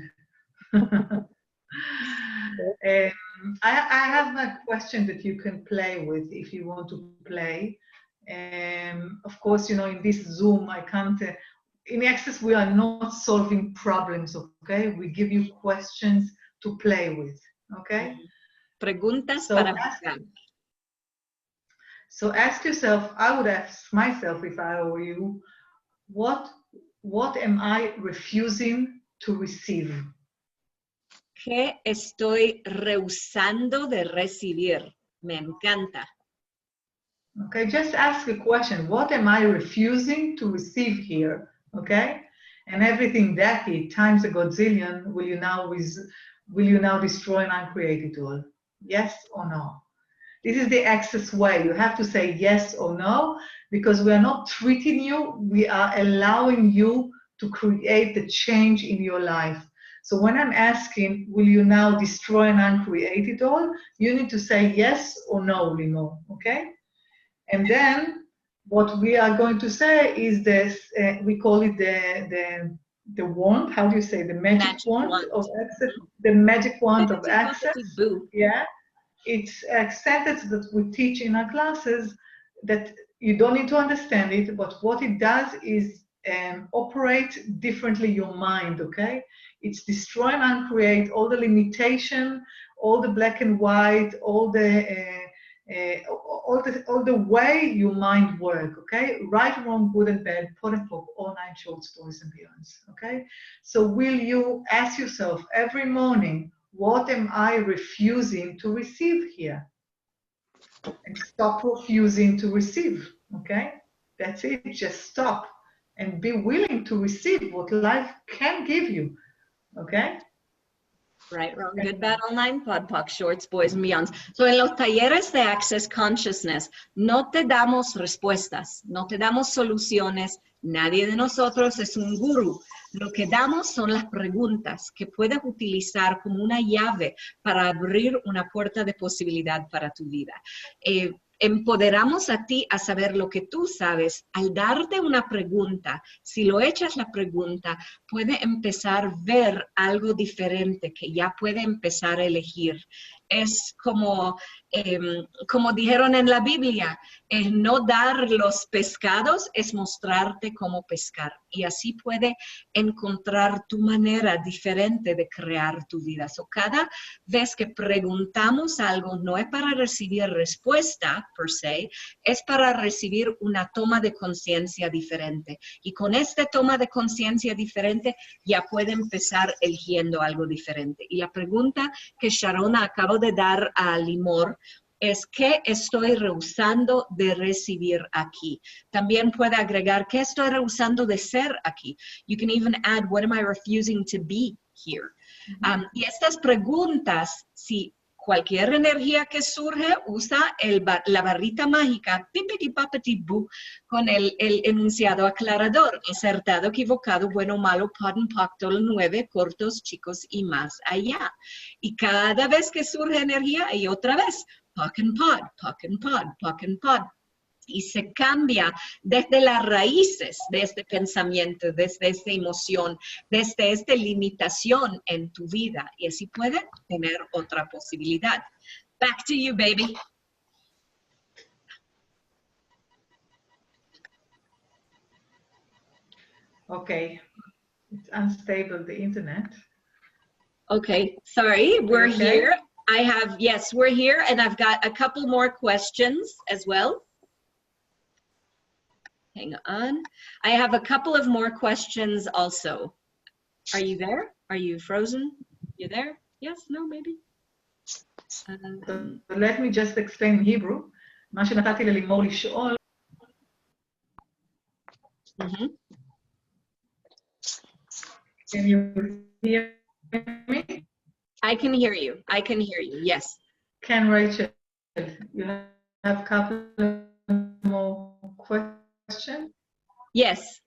I have a question that you can play with if you want to play. Of course, you know, in this Zoom, I can't... in Access, we are not solving problems, okay? We give you questions to play with, okay? Preguntas para jugar. So ask yourself, I would ask myself if I were you, what am I refusing to receive? ¿Qué estoy rehusando de recibir? Me encanta. Okay, just ask a question. What am I refusing to receive here? Okay? And everything that times a godzillion, will you now destroy and uncreate it all? Yes or no? This is the Access way. You have to say yes or no, because we are not treating you, we are allowing you to create the change in your life. So when I'm asking, will you now destroy and uncreate it all? You need to say yes or no, Limo, okay? And then what we are going to say is this, we call it the wand, how do you say, the magic wand of Access, the magic wand of Access. Yeah. It's a sentence that we teach in our classes that you don't need to understand it, but what it does is operate differently your mind, okay? It's destroy and uncreate all the limitation, all the black and white, all the way your mind works, okay? Right, wrong, good and bad, POD and POC, all 9 short stories and beyonds, okay? So will you ask yourself every morning, what am I refusing to receive here? And stop refusing to receive, okay? That's it, just stop and be willing to receive what life can give you, okay? Right, wrong, good, bad, all 9, POD, POC, shorts, boys, and beyonds. So en los talleres de Access Consciousness, no te damos respuestas, no te damos soluciones, nadie de nosotros es un gurú. Lo que damos son las preguntas que puedes utilizar como una llave para abrir una puerta de posibilidad para tu vida. Empoderamos a ti a saber lo que tú sabes. Al darte una pregunta, si lo echas la pregunta, puede empezar a ver algo diferente que ya puede empezar a elegir. es como, como dijeron en la Biblia, el no dar los pescados es mostrarte cómo pescar. Y así puede encontrar tu manera diferente de crear tu vida. So, cada vez que preguntamos algo, no es para recibir respuesta, per se, es para recibir una toma de conciencia diferente. Y con esta toma de conciencia diferente, ya puede empezar eligiendo algo diferente. Y la pregunta que Sharona acabo de dar a Limor es ¿qué estoy rehusando de recibir aquí? También puede agregar ¿qué estoy rehusando de ser aquí? You can even add what am I refusing to be here? Y estas preguntas, si cualquier energía que surge, usa la barrita mágica, pipiti papati bu, con el enunciado aclarador, acertado, equivocado, bueno, malo, podden, pactol, 9, cortos, chicos y más allá. Y cada vez que surge energía, y otra vez, puck and pod, puck and pod, puck and pod. Y se cambia desde las raíces de este pensamiento, desde esta emoción, desde esta limitación en tu vida. Y así puede tener otra posibilidad. Back to you, baby. Okay. It's unstable, the internet. Okay, sorry, we're Okay. here. Yes, we're here, and I've got a couple more questions as well. Hang on. I have a couple of more questions also. Are you there? Are you frozen? You there? Yes? No? Maybe? So let me just explain in Hebrew. מה שנתתי ללימור לשאול. Can you hear me? I can hear you. I can hear you. Yes. Can Rachel, you have a couple more questions? Yes.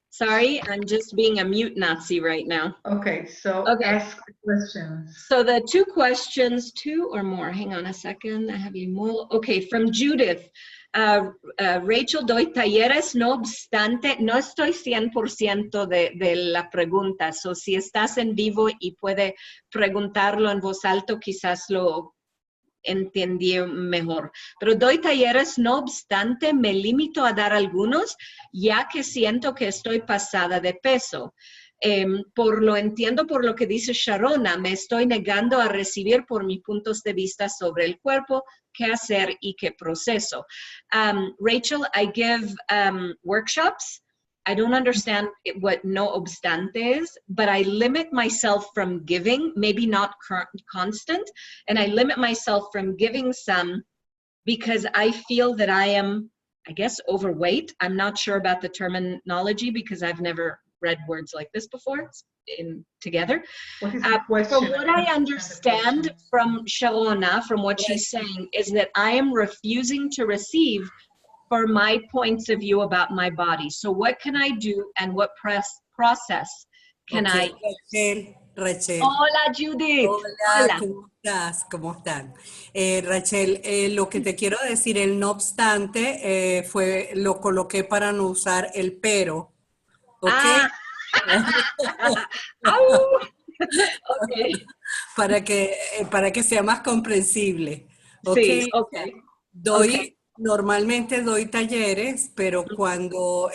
Sorry, I'm just being a mute Nazi right now. Okay, so ask the questions. So the two questions, two or more, hang on a second, I have you more. Okay, from Judith. Rachel, doy talleres, no obstante, no estoy 100% de la pregunta. So si estás en vivo y puede preguntarlo en voz alta, quizás lo entendí mejor. Pero doy talleres, no obstante, me limito a dar algunos, ya que siento que estoy pasada de peso. Por lo que dice Sharona, me estoy negando a recibir por mis puntos de vista sobre el cuerpo, qué hacer y qué proceso. Rachel, I give workshops. I don't understand what no obstante is, but I limit myself from giving, maybe not constant, and I limit myself from giving some because I feel that I am, I guess, overweight. I'm not sure about the terminology because I've never read words like this before together. What is the question? From what I understand from Sharona, from what she's saying, is that I am refusing to receive for my points of view about my body. So what can I do and what process can I? Rachel. Hola, Judith. Hola, ¿cómo estás? ¿Cómo están? Rachel, lo que te quiero decir, el no obstante, lo coloqué para no usar el pero. ¿Ok? Okay. Para que sea más comprensible. ¿Ok? Sí, okay. Normalmente doy talleres, pero cuando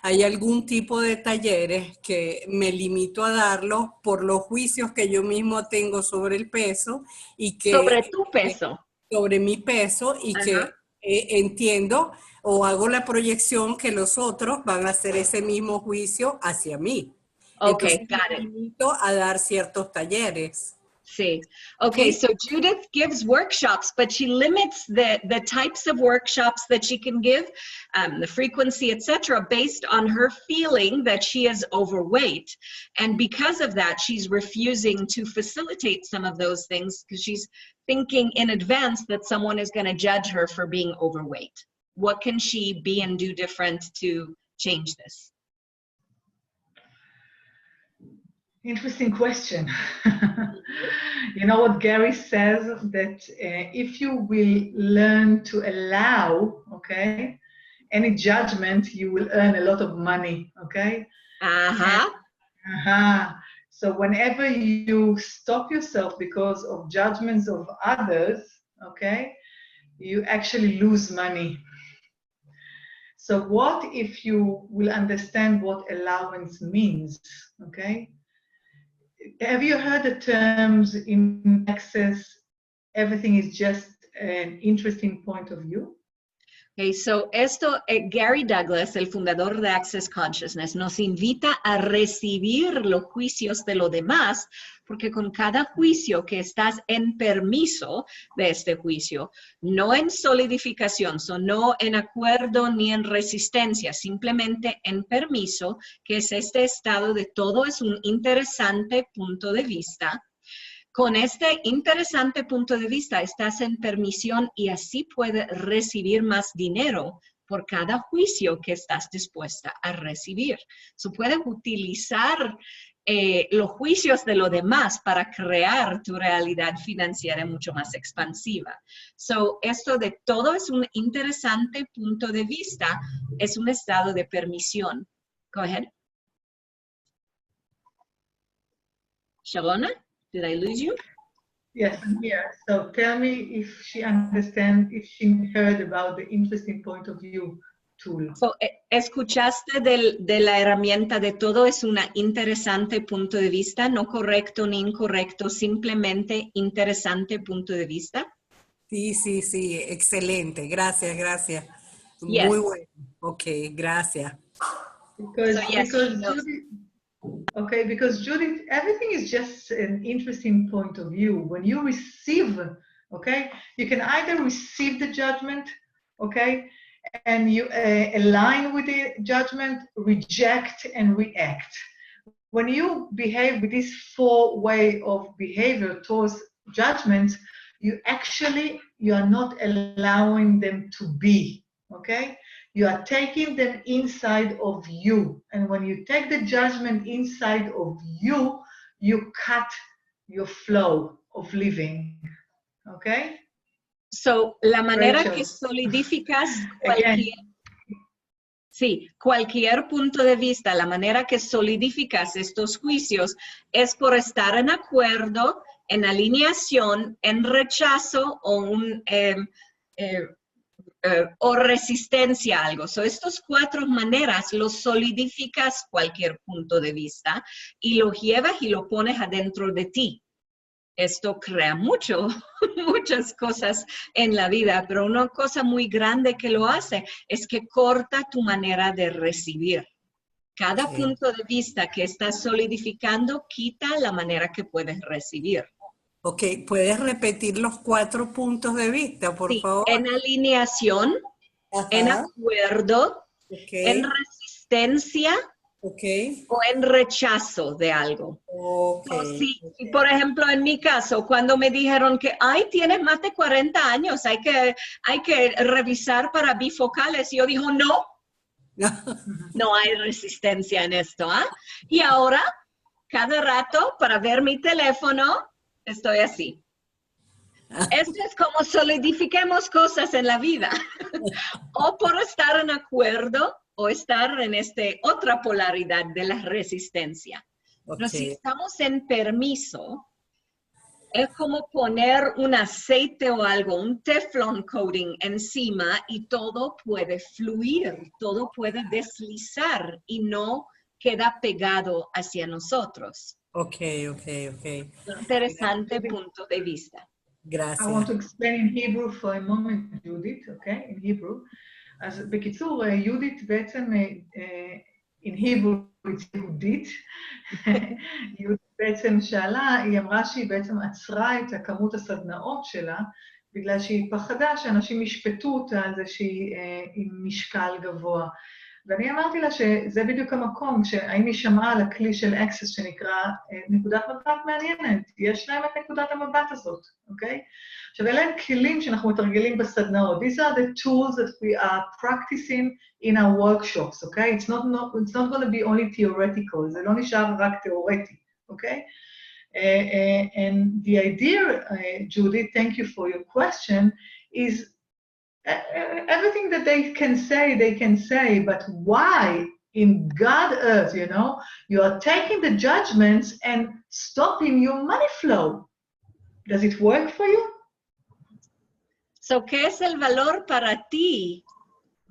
hay algún tipo de talleres que me limito a darlos por los juicios que yo mismo tengo sobre el peso y que... Sobre tu peso. Sobre mi peso y que entiendo o hago la proyección que los otros van a hacer ese mismo juicio hacia mí. Okay, Entonces, got me it. limito a dar ciertos talleres. See. Okay, so Judith gives workshops, but she limits the types of workshops that she can give, the frequency, etc., based on her feeling that she is overweight. And because of that, she's refusing to facilitate some of those things because she's thinking in advance that someone is going to judge her for being overweight. What can she be and do different to change this? Interesting question. You know what Gary says, that if you will learn to allow, okay, any judgment, you will earn a lot of money, okay? So whenever you stop yourself because of judgments of others, okay, you actually lose money. So what if you will understand what allowance means, okay? Have you heard the terms in Access, everything is just an interesting point of view? Okay, so esto, Gary Douglas, el fundador de Access Consciousness, nos invita a recibir los juicios de los demás, porque con cada juicio que estás en permiso de este juicio, no en solidificación, no en acuerdo ni en resistencia, simplemente en permiso, que es este estado de todo es un interesante punto de vista. Con este interesante punto de vista estás en permisión y así puedes recibir más dinero por cada juicio que estás dispuesta a recibir. So, puedes utilizar los juicios de los demás para crear tu realidad financiera mucho más expansiva. So, esto de todo es un interesante punto de vista, es un estado de permisión. Go ahead. Sharona? Did I lose you? Yes, I'm here. So tell me if she understands, if she heard about the interesting point of view tool. So, ¿escuchaste de la herramienta de todo es un interesante punto de vista, no correcto ni incorrecto, simplemente interesante punto de vista? Sí, sí, sí, excelente. Gracias, gracias. Yes. Muy bueno. Ok, gracias. Because, So, yes, because she knows. Judith, okay, because Judith, everything is just an interesting point of view. When you receive, okay, you can either receive the judgment, okay, and you align with the judgment, reject, and react. When you behave with this four way of behavior towards judgment, you are not allowing them to be, okay? You are taking them inside of you. And when you take the judgment inside of you, you cut your flow of living, okay? So, la manera Rachel. que solidificas Again. cualquier punto de vista, la manera que solidificas estos juicios es por estar en acuerdo, en alineación, en rechazo o resistencia a algo. So, estas cuatro maneras los solidificas cualquier punto de vista y lo llevas y lo pones adentro de ti. Esto crea muchas cosas en la vida, pero una cosa muy grande que lo hace es que corta tu manera de recibir. Cada punto de vista que estás solidificando quita la manera que puedes recibir. Ok, ¿puedes repetir los 4 puntos de vista, por favor? En alineación, en acuerdo, en resistencia, o en rechazo de algo. Sí, por ejemplo, en mi caso, cuando me dijeron que, ay, tienes más de 40 años, hay que revisar para bifocales, yo digo, no hay resistencia en esto, ¿ah? Y ahora, cada rato, para ver mi teléfono, estoy así. Esto es como solidifiquemos cosas en la vida. O por estar en acuerdo, o estar en otra polaridad de la resistencia. Pero si estamos en permiso, es como poner un aceite o algo, un teflon coating encima y todo puede fluir, todo puede deslizar y no queda pegado hacia nosotros. Ok. Interesante punto de vista. Gracias. I want to explain in Hebrew for a moment, Judith, okay? In Hebrew. אז בקיצור, יהודית בעצם, in Hebrew, יהודית, יהודית בעצם שאלה, היא אמרה שהיא בעצם עצרה את הכמות הסדנאות שלה, בגלל שהיא פחדה שאנשים ישפטו אותה על זה שהיא עם משקל גבוה. ואני אמרתי לה שזה בדיוק המקום, שהאם היא שמעה על הכלי של Access שנקרא נקודת מבט מעניינת, יש להם את נקודת המבט הזאת, אוקיי? עכשיו, אלה הם כלים שאנחנו מתרגלים בסדנאות. These are the tools that we are practicing in our workshops, okay? It's not going to be only theoretical, זה לא נשאר רק תיאורטי, okay? And the idea, Judy, thank you for your question, is everything that they can say, but why in God earth, you know, you are taking the judgments and stopping your money flow. Does it work for you? So, ¿qué es el valor para ti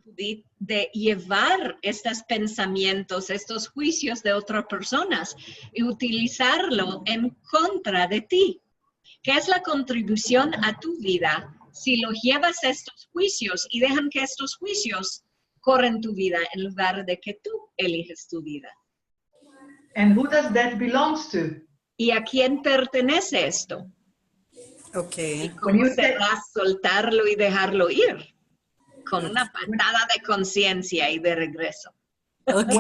de llevar estos pensamientos, estos juicios de otras personas y utilizarlo en contra de ti? ¿Qué es la contribución a tu vida si los llevas estos juicios y dejan que estos juicios corren tu vida en lugar de que tú eliges tu vida? And who does that belongs to? ¿Y a quién pertenece esto? Okay. ¿Cómo será soltarlo y dejarlo ir? Con una patada de conciencia y de regreso. Okay.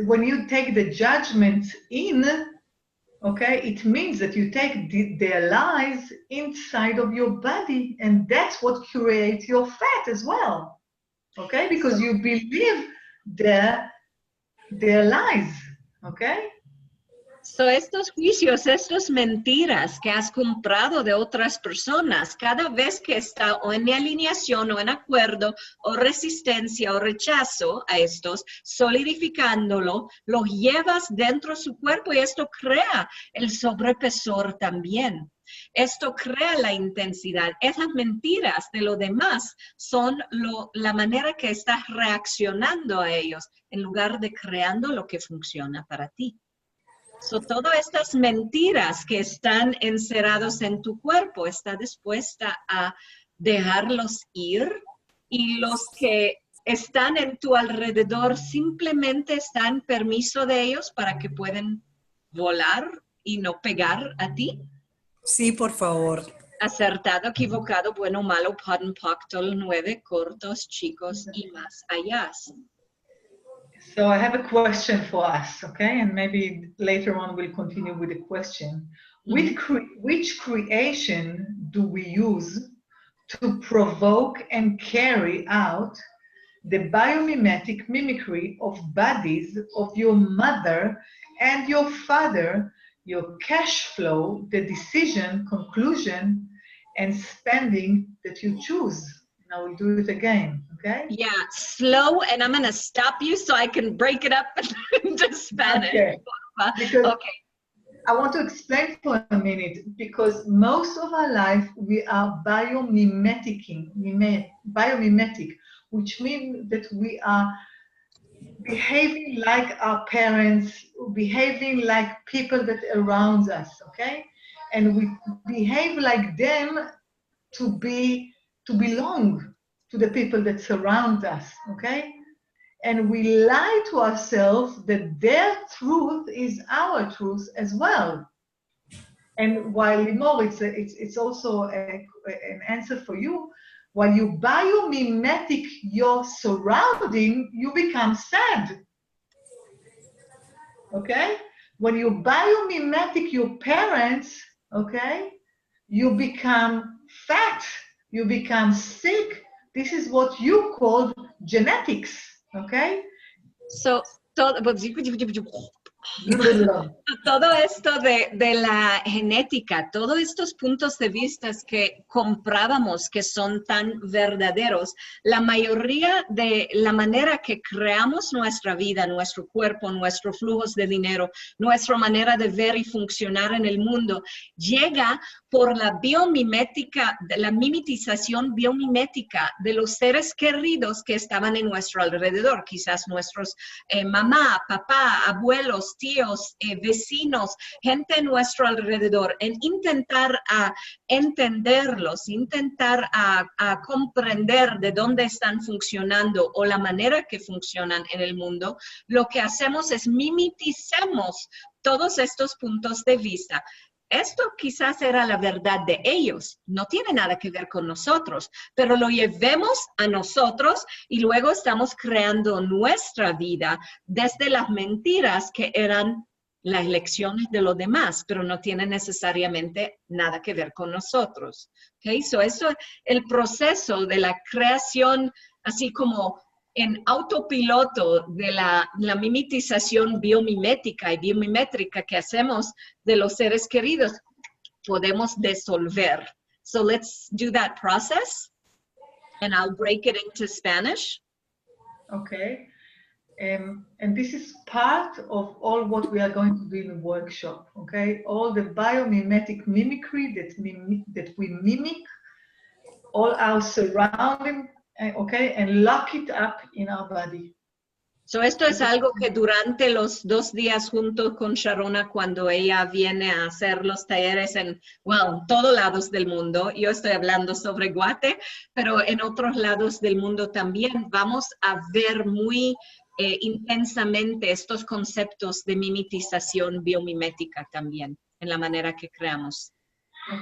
When you take the judgment in, okay, it means that you take their lies inside of your body, and that's what creates your fat as well. Okay, because you believe their lies. Okay. So, estos juicios, estas mentiras que has comprado de otras personas, cada vez que está o en alineación o en acuerdo o resistencia o rechazo a estos, solidificándolo, los llevas dentro de su cuerpo y esto crea el sobrepesor también. Esto crea la intensidad. Esas mentiras de lo demás son la manera que estás reaccionando a ellos en lugar de creando lo que funciona para ti. So, todas estas mentiras que están encerrados en tu cuerpo, está dispuesta a dejarlos ir, y los que están en tu alrededor simplemente están permiso de ellos para que puedan volar y no pegar a ti. Sí, por favor. Acertado, equivocado, bueno, malo, PARANDO, pacto, 9, cortos, chicos y más allá. So I have a question for us, okay? And maybe later on we'll continue with the question. Which creation do we use to provoke and carry out the biomimetic mimicry of bodies of your mother and your father, your cash flow, the decision, conclusion, and spending that you choose? Now we'll do it again, okay? Yeah, slow, and I'm going to stop you so I can break it up into Spanish. Okay. Because okay. I want to explain for a minute, because most of our life we are biomimetic, which means that we are behaving like our parents, behaving like people that are around us, okay? And we behave like them to belong to the people that surround us, okay? And we lie to ourselves that their truth is our truth as well. And while it's also an answer for you, while you biomimetic your surrounding, you become sad, okay? When you biomimetic your parents, okay, you become fat, you become sick. This is what you call genetics, okay? So, todo esto de la genética, todos estos puntos de vista que comprábamos que son tan verdaderos, la mayoría de la manera que creamos nuestra vida, nuestro cuerpo, nuestros flujos de dinero, nuestra manera de ver y funcionar en el mundo, llega por la biomimética, la mimetización biomimética de los seres queridos que estaban en nuestro alrededor, quizás nuestros mamá, papá, abuelos, tíos, vecinos, gente a nuestro alrededor, en intentar a entenderlos, intentar a comprender de dónde están funcionando o la manera que funcionan en el mundo, lo que hacemos es mimetizamos todos estos puntos de vista. Esto quizás era la verdad de ellos, no tiene nada que ver con nosotros, pero lo llevemos a nosotros y luego estamos creando nuestra vida desde las mentiras que eran las lecciones de los demás, pero no tienen necesariamente nada que ver con nosotros. ¿Okay? So eso, el proceso de la creación, así como en autopiloto de la mimetización biomimética y biomimétrica que hacemos de los seres queridos, podemos disolver. So let's do that process, and I'll break it into Spanish. Okay. And this is part of all what we are going to do in the workshop, okay? All the biomimetic mimicry that we mimic, all our surrounding, okay? And lock it up in our body. So esto es algo que durante los 2 días juntos con Sharona, cuando ella viene a hacer los talleres en, well, todos lados del mundo, yo estoy hablando sobre Guate, pero en otros lados del mundo también, vamos a ver muy intensamente estos conceptos de mimetización biomimética también, en la manera que creamos.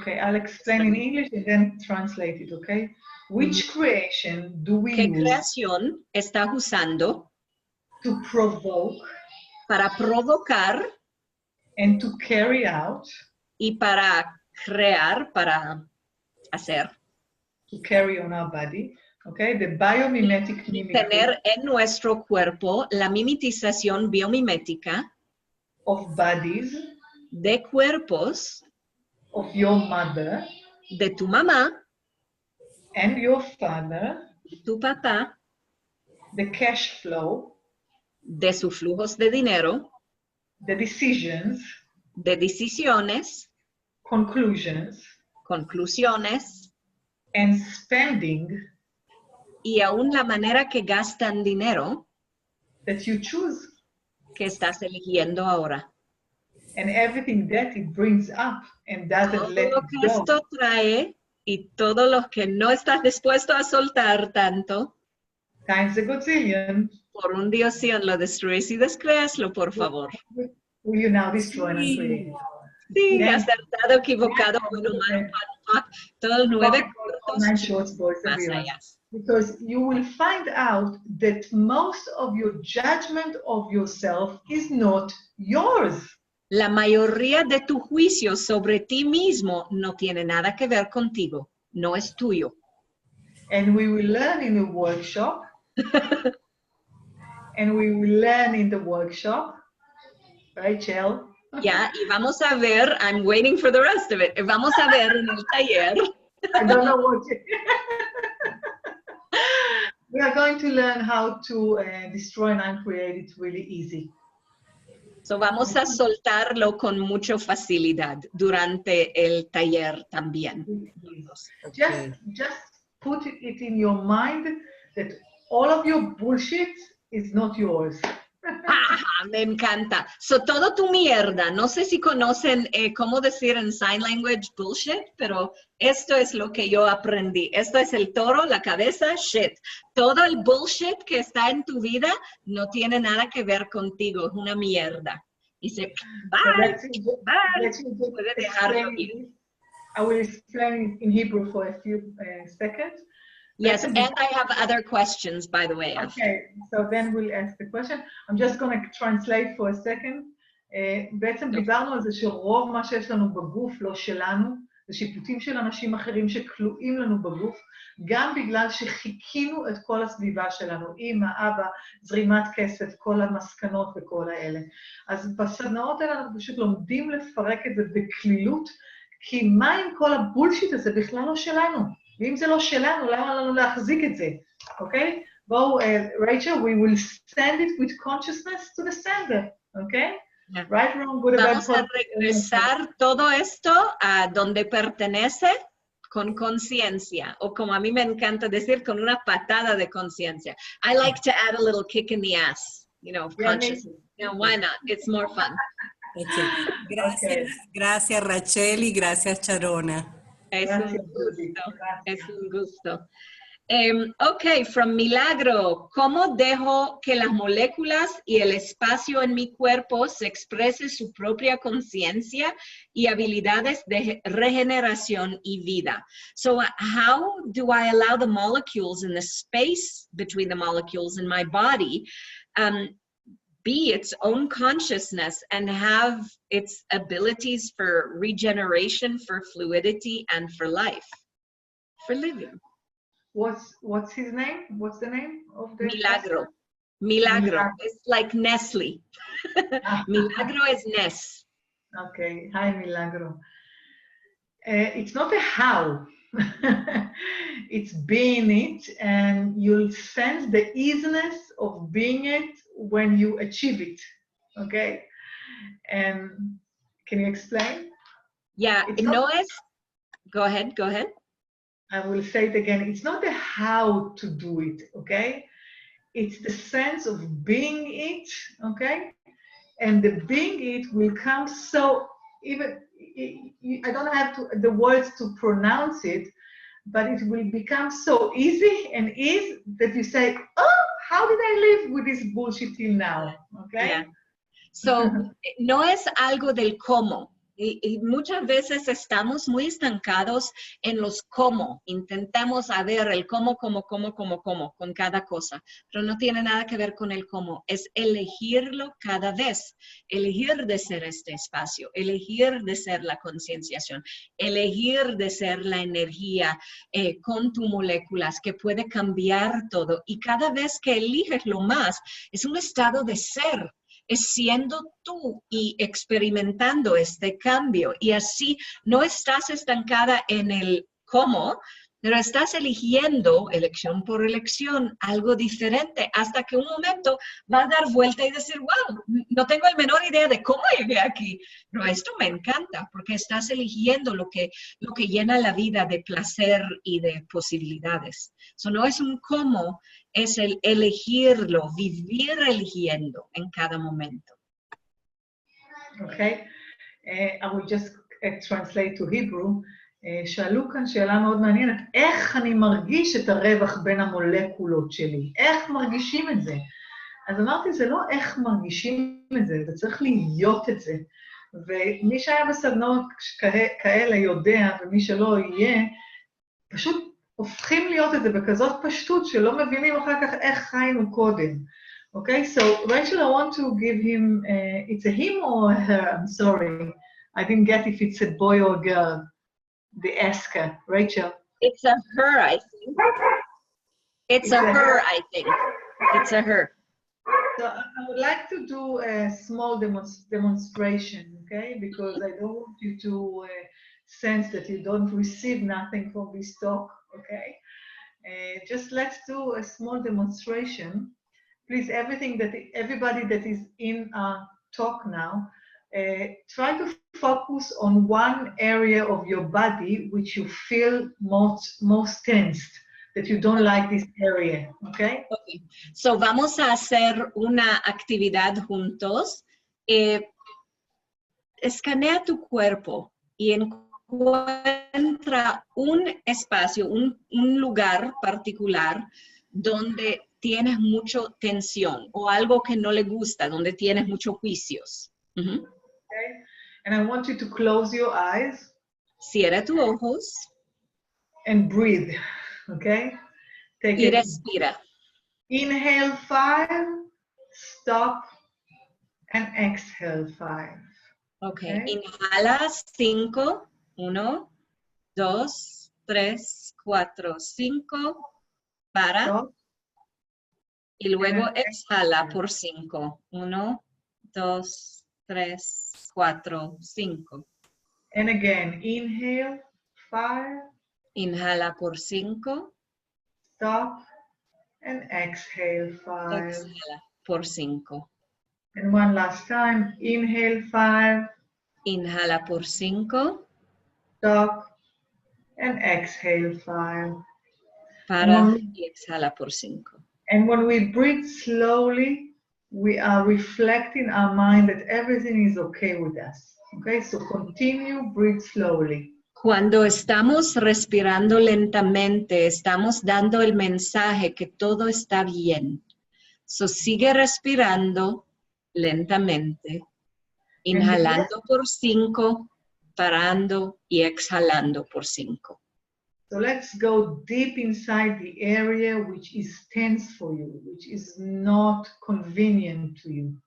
Okay, I'll explain in English and then translate it, okay? Which creation do we ¿Qué use creación estás usando to provoke para provocar and to carry out, y para crear, para hacer, to carry on our body, okay? The biomimetic mimicry tener en nuestro cuerpo la mimetización biomimética of bodies de cuerpos of your mother de tu mamá, and your father, de tu papá, the cash flow, de sus flujos de dinero, the decisions, de decisiones, conclusions, conclusiones and spending y aún la manera que gastan dinero that you choose, que estás eligiendo ahora. and everything that it brings up and doesn't Todo let lo it que go. esto trae y todo lo que no estás dispuesto a soltar tanto, Times a gazillion. por un diosión lo destruyes y descréaslo, por favor. Will you now destroy and uncreate? Sí, Then- acertado, equivocado, bueno, malo, malo, todos 9 Nine cortos, shorts, boys and más beyond. allá. Because you will find out that most of your judgment of yourself is not yours. La mayoría de tu juicio sobre ti mismo no tiene nada que ver contigo, no es tuyo. And we will learn in the workshop. And we will learn in the workshop, Rachel. Ya, y vamos a ver, I'm waiting for the rest of it, vamos a ver en el taller. I don't know what. We are going to learn how to destroy and uncreate it really easy. So vamos a soltarlo con mucha facilidad durante el taller también. Just put it in your mind that all of your bullshit is not yours. Ajá, me encanta. So, todo tu mierda, no sé si conocen cómo decir en sign language bullshit, pero esto es lo que yo aprendí. Esto es el toro, la cabeza, shit. Todo el bullshit que está en tu vida no tiene nada que ver contigo, es una mierda. Y se bye, puede dejarlo ir. I will explain it in Hebrew for a few seconds. Yes, and I have other questions, by the way. Okay, so then we'll ask the question. I'm just going to translate for a second. בעצם דיברנו על זה שרוב מה שיש לנו בגוף, לא שלנו, זה שיפוטים של אנשים אחרים שכלואים לנו בגוף, גם בגלל שחיכינו את כל הסביבה שלנו, אמא, אבא, זרימת כסף, כל המסקנות וכל האלה. אז בסדנאות האלה אנחנו פשוט לומדים לפרק את זה בכלילות, כי מה עם כל הבולשיט הזה בכלל לא שלנו? ואם זה לא שלנו, למה לנו להחזיק את זה? אוקיי? בואו, Rachel, we will send it with consciousness to the sender, okay? Yeah. Right, wrong, good, Vamos bad, a regresar todo esto a donde pertenece con conciencia, o como a mí me encanta decir, con una patada de conciencia. I like to add a little kick in the ass, you know, of consciousness. You know, why not? It's more fun. Gracias, gracias Rachel y gracias Sharona. Es un gusto, es un gusto. Ok, from Milagro, ¿cómo dejo que las moléculas y el espacio en mi cuerpo se exprese su propia conciencia y habilidades de regeneración y vida? So how do I allow the molecules and the space between the molecules in my body be its own consciousness and have its abilities for regeneration, for fluidity, and for life, for living? What's his name? What's the name of the Milagro. Milagro. It's like Nestle. Milagro is Ness. Okay. Hi, Milagro. It's not a how. It's being it, and you'll sense the easiness of being it when you achieve it, okay? And can you explain? Yeah, no es, go ahead. I will say it again, it's not the how to do it, okay? It's the sense of being it, okay? And the being it will come so, even, I don't have the words to pronounce it, but it will become so easy and easy that you say, oh, how did I live with this bullshit till now, okay? Yeah. So, no es algo del cómo. Y muchas veces estamos muy estancados en los cómo. Intentamos ver el cómo con cada cosa. Pero no tiene nada que ver con el cómo. Es elegirlo cada vez. Elegir de ser este espacio. Elegir de ser la concienciación. Elegir de ser la energía con tus moléculas que puede cambiar todo. Y cada vez que eliges lo más, es un estado de ser. Es siendo tú y experimentando este cambio. Y así no estás estancada en el cómo, pero estás eligiendo, elección por elección, algo diferente, hasta que un momento va a dar vuelta y decir, wow, no tengo la menor idea de cómo llegué aquí, pero esto me encanta, porque estás eligiendo lo que llena la vida de placer y de posibilidades. Eso no es un cómo, es el elegirlo, vivir eligiendo en cada momento. Okay, I will just translate to Hebrew. שאלו כאן שאלה מאוד מעניינת, איך אני מרגיש את הרווח בין המולקולות שלי? איך מרגישים את זה? אז אמרתי, זה לא איך מרגישים את זה, זה צריך להיות את זה. ומי שהיה בסדנאות כאלה יודע, ומי שלא יהיה, פשוט הופכים להיות את זה בכזאת פשטות, שלא מבינים אחר כך איך חיינו קודם. Okay, so Rachel, I want to give him, it's a him or a her? I'm sorry. I didn't get if it's a boy or a girl. The asker, Rachel. It's a her, I think. It's a her, I think. It's a her. So I would like to do a small demonstration, okay? Because I don't want you to sense that you don't receive nothing from this talk, okay? Just let's do a small demonstration. Please, everybody that is in our talk now, try to focus on one area of your body which you feel most tensed, that you don't like this area, okay? Okay. So vamos a hacer una actividad juntos. Escanea tu cuerpo y encuentra un espacio, un lugar particular donde tienes mucha tensión o algo que no le gusta, donde tienes muchos juicios. Okay. And I want you to close your eyes. Cierra tus ojos. And breathe, okay? Take Y it. respira. Inhale 5, stop, and exhale 5. Okay. Inhala 5, 1, 2, 3, 4, 5, para. Stop. Y luego exhala por 5. 1, 2, 3, 4, 5. And again, inhale 5. Inhala por 5. Stop. And exhale 5. Exhala por 5. And one last time, inhale 5. Inhala por 5. Stop. And exhale 5. Para y exhala por 5. And when we breathe slowly, we are reflecting our mind that everything is okay with us. Okay, so continue, breathe slowly. Cuando estamos respirando lentamente, estamos dando el mensaje que todo está bien. So sigue respirando lentamente, inhalando por 5, parando y exhalando por 5. So let's go deep inside the area which is tense for you, which is not convenient to you.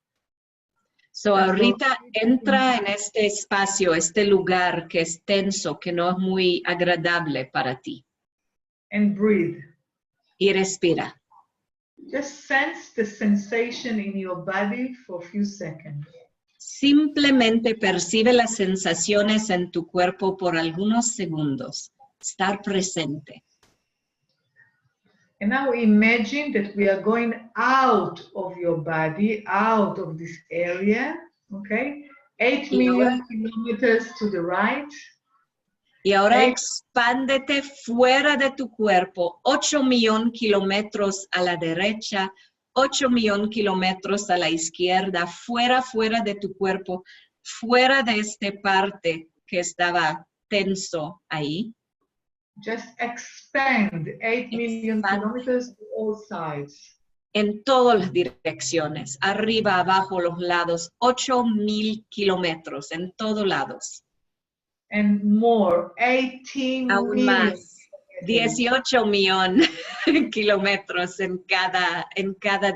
So ahorita entra en este espacio, este lugar que es tenso, que no es muy agradable para ti. And breathe. Y respira. Just sense the sensation in your body for a few seconds. Simplemente percibe las sensaciones en tu cuerpo por algunos segundos. Estar presente. And now imagine that we are going out of your body, out of this area, okay? 8 million kilometers to the right. Y ahora expándete fuera de tu cuerpo, 8 millones kilómetros a la derecha, 8 millones kilómetros a la izquierda, fuera de tu cuerpo, fuera de esta parte que estaba tenso ahí. Just expand 8 million kilometers to all sides. En todas las direcciones, arriba, abajo, los lados, 8,000 kilómetros en todos lados. And more, 18 Aún million. más, 18 millones kilómetros en cada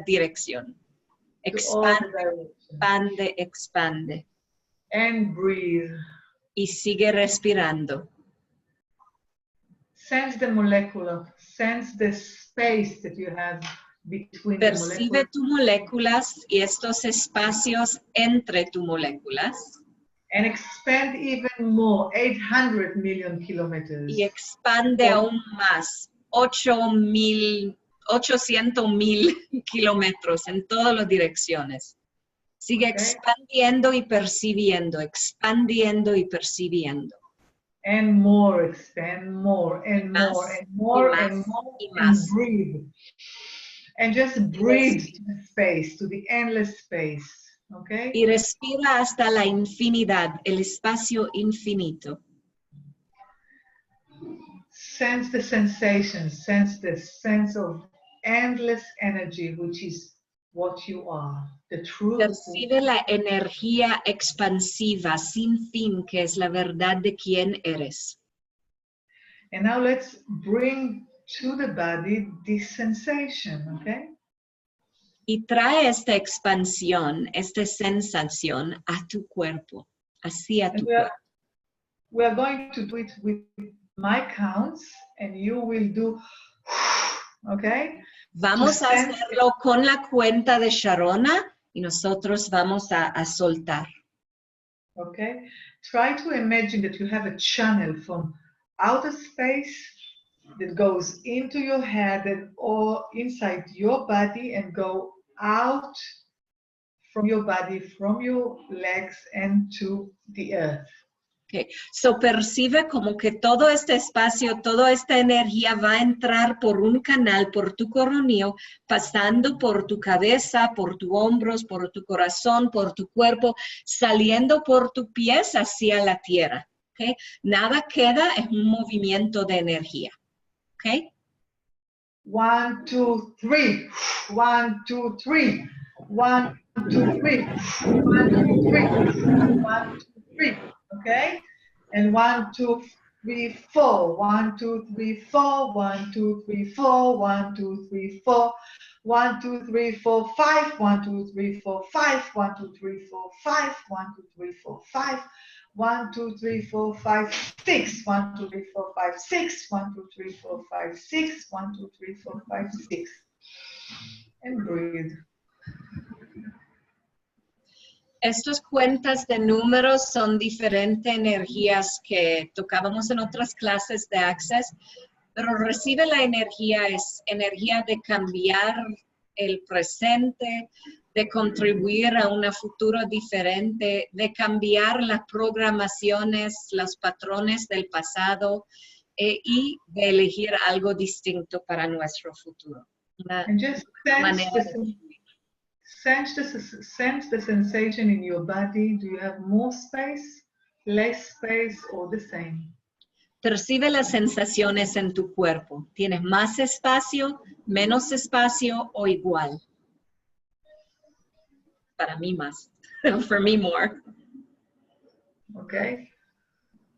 dirección. Expande, expande. And breathe. Y sigue respirando. Sense the molecule, sense the space that you have between the molecules. Percibe tus moléculas y estos espacios entre tus moléculas. And expand even more, 800 million kilometers. Y expande aún más, 800,000 kilómetros en todas las direcciones. Sigue expandiendo y percibiendo, expandiendo y percibiendo. And more, expand more, and más, more, and more, y más, and more, y más. and breathe. And just breathe to the space, to the endless space, okay? Y respira hasta la infinidad, el espacio infinito. Sense the sensation, sense the sense of endless energy, which is what you are, the truth. Percibe la energía expansiva sin fin, que es la verdad de quién eres. And now let's bring to the body this sensation, okay? Y trae esta expansión, esta sensación a tu cuerpo, hacia tu cuerpo. We are going to do it with my counts, and you will do, okay? Vamos a hacerlo con la cuenta de Sharona y nosotros vamos a soltar. Okay? Try to imagine that you have a channel from outer space that goes into your head or inside your body and go out from your body, from your legs and to the earth. Okay. So percibe como que todo este espacio, toda esta energía va a entrar por un canal, por tu coronillo, pasando por tu cabeza, por tus hombros, por tu corazón, por tu cuerpo, saliendo por tus pies hacia la tierra. Okay. Nada queda, es un movimiento de energía. Okay. 1, 2, 3. 1, 2, 3. 1, 2, 3. 1, 2, 3. 1, 2, 3. Okay? And 1, 2, 3, 4. 1, 2, 3, 4. 1, 2, 3, 4. 1, 2, 3, 4. 1, 2, 3, 4, 5. 1, 2, 3, 4, 5. 1, 2, 3, 4, 5. 1, 2, 3, 4, 5. 1, 2, 3, 4, 5, 6. 1, 2, 3, 4, 5, 6. 1, 2, 3, 4, 5, 6. 1, 2, 3, 4, 5, 6. And breathe. Estas cuentas de números son diferentes energías que tocábamos en otras clases de Access, pero recibe la energía, es energía de cambiar el presente, de contribuir a un futuro diferente, de cambiar las programaciones, los patrones del pasado y de elegir algo distinto para nuestro futuro. Sense the sensation in your body. Do you have more space, less space, or the same? Percibe las sensaciones en tu cuerpo. ¿Tienes más espacio, menos espacio o igual? Para mí más. For me more. Okay.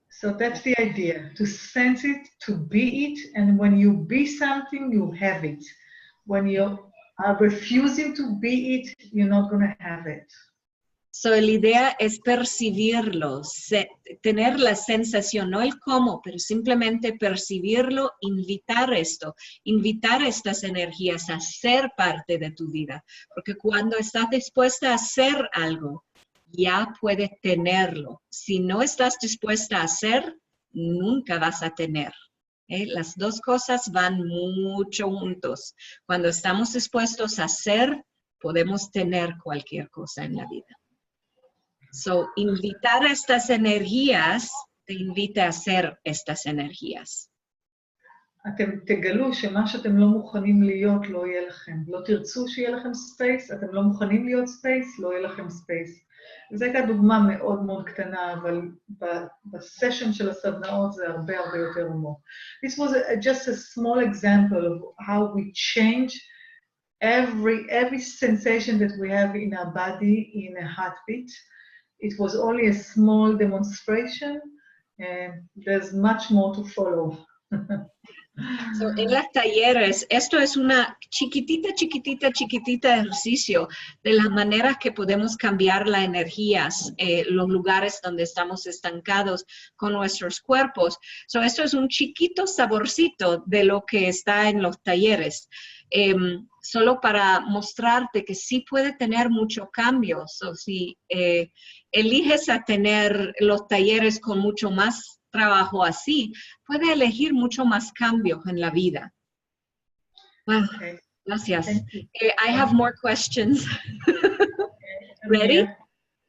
So that's the idea, to sense it, to be it, and when you be something, you have it. When you are refusing to be it, you're not going to have it. So la idea es percibirlo, tener la sensación, no el cómo, pero simplemente percibirlo, invitar estas energías a ser parte de tu vida. Porque cuando estás dispuesta a hacer algo, ya puedes tenerlo. Si no estás dispuesta a hacer, nunca vas a tener. Las dos cosas van mucho juntos. Cuando estamos dispuestos a hacer, podemos tener cualquier cosa en la vida. So, invitar a estas energías te invita a hacer estas energías. אתם תגלו שמה שאתם לא מוכנים להיות לא יהיה לכם. לא תרצו שיהיה לכם ספייס, אתם לא מוכנים להיות ספייס, לא יהיה לכם ספייס. וזו הייתה דוגמה מאוד מאוד קטנה, אבל בסשן של הסדנאות זה הרבה הרבה יותר עמוק. This was just a small example of how we change every sensation that we have in our body in a heartbeat. It was only a small demonstration, and there's much more to follow. So, en los talleres, esto es una chiquitita ejercicio de las maneras que podemos cambiar las energías, los lugares donde estamos estancados con nuestros cuerpos. So, esto es un chiquito saborcito de lo que está en los talleres, solo para mostrarte que sí puede tener mucho cambio. So, si eliges a tener los talleres con mucho más trabajo así, puede elegir mucho más cambios en la vida. Wow, Okay. Gracias. Thank you. I have more questions. Ready?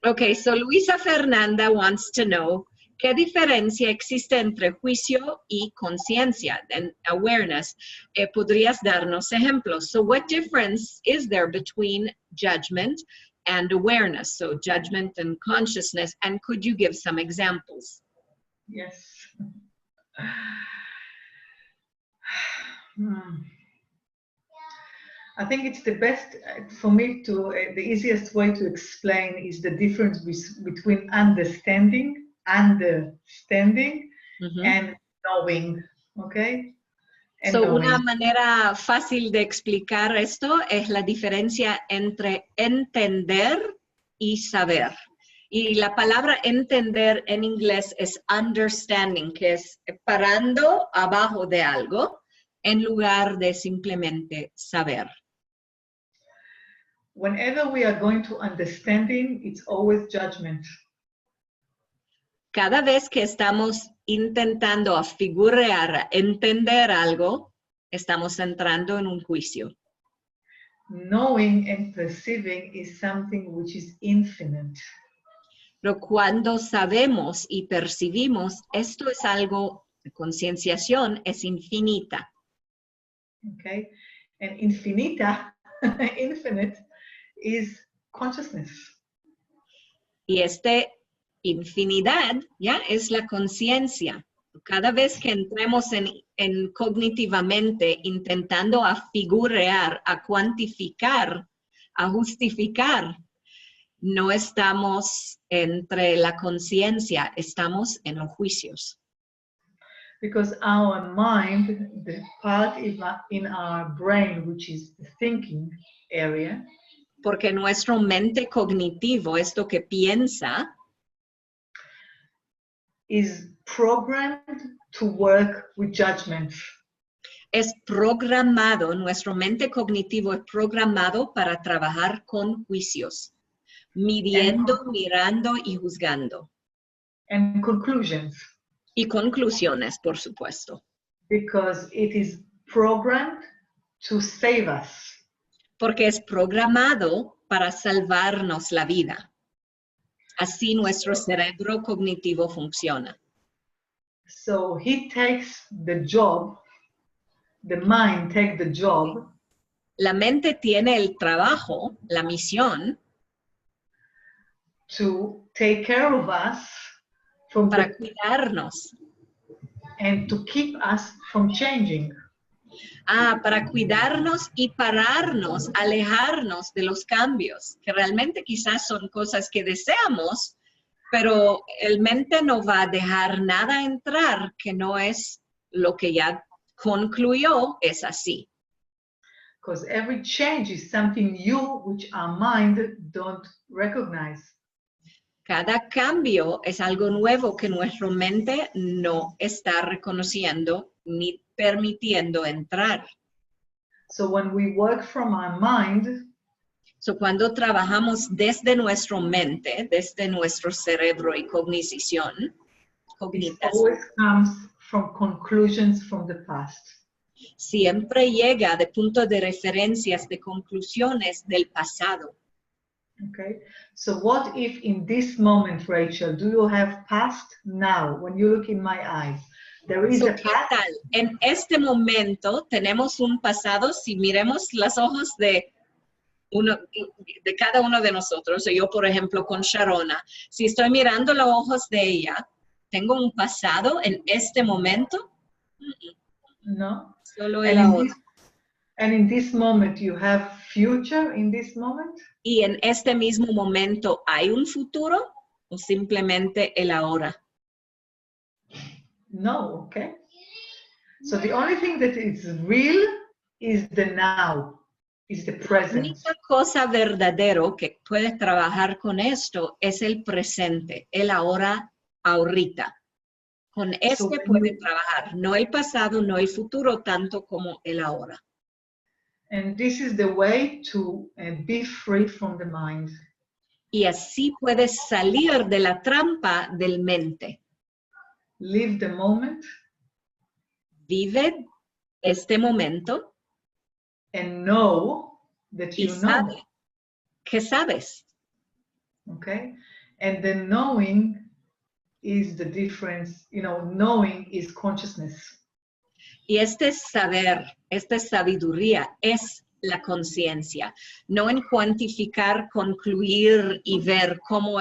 Okay, so Luisa Fernanda wants to know, ¿qué diferencia existe entre juicio y conciencia, and awareness? ¿Podrías darnos ejemplos? So what difference is there between judgment and awareness? So judgment and consciousness, and could you give some examples? Yes. I think it's the best, for me to, the easiest way to explain is the difference between understanding and knowing, okay? And So, knowing. una manera fácil de explicar esto es la diferencia entre entender y saber. Y la palabra entender en inglés es understanding, que es parando abajo de algo en lugar de simplemente saber. Whenever we are going to understanding, it's always judgment. Cada vez que estamos intentando afigurar, entender algo, estamos entrando en un juicio. Knowing and perceiving is something which is infinite. Pero cuando sabemos y percibimos, esto es algo, concienciación es infinita. Okay? And infinita, infinite, is consciousness. Y infinidad, ¿ya? Es la conciencia. Cada vez que entremos en cognitivamente intentando afigurar, a cuantificar, a justificar, no estamos entre la conciencia, estamos en los juicios. Because our mind, the part in our brain, which is the thinking area, Porque nuestro mente cognitivo, esto que piensa, is programmed to work with judgment. es programado, nuestro mente cognitivo es programado para trabajar con juicios, midiendo, mirando y juzgando. And conclusions. Y conclusiones, por supuesto. Because it is programmed to save us. Porque es programado para salvarnos la vida. Así nuestro cerebro cognitivo funciona. So he takes the job, the mind takes the job. La mente tiene el trabajo, la misión, to take care of us from para cuidarnos. And to keep us from changing. Para cuidarnos y pararnos, alejarnos de los cambios, que realmente quizás son cosas que deseamos, pero el mente no va a dejar nada entrar que no es lo que ya concluyó, es así. Because every change is something new which our mind don't recognize. Cada cambio es algo nuevo que nuestra mente no está reconociendo ni permitiendo entrar. So when we work from our mind, so cuando trabajamos desde nuestra mente, desde nuestro cerebro y cognición, it always comes from conclusions from the past. Siempre llega de puntos de referencias, de conclusiones del pasado. Okay, so what if in this moment, Rachel, do you have past now? When you look in my eyes, there is a ¿Qué past. tal? En este momento tenemos un pasado, si miremos los ojos de cada uno de nosotros, yo por ejemplo con Sharona, si estoy mirando los ojos de ella, ¿tengo un pasado en este momento? No. Solo el ahora. And in this moment, you have future in this moment? ¿Y en este mismo momento hay un futuro o simplemente el ahora? No, okay. So the only thing that is real is the now, is the La present. única cosa verdadero que puedes trabajar con esto es el presente, el ahora, ahorita. Con este puedes trabajar, no el pasado, no el futuro, tanto como el ahora. And this is the way to be free from the mind. Y así puedes salir de la trampa del mente. Live the moment. Vive este momento. And know that you know. ¿Qué sabes? Okay? And the knowing is the difference, you know, knowing is consciousness. Y este saber, esta sabiduría es la conciencia, no en cuantificar, concluir y ver cómo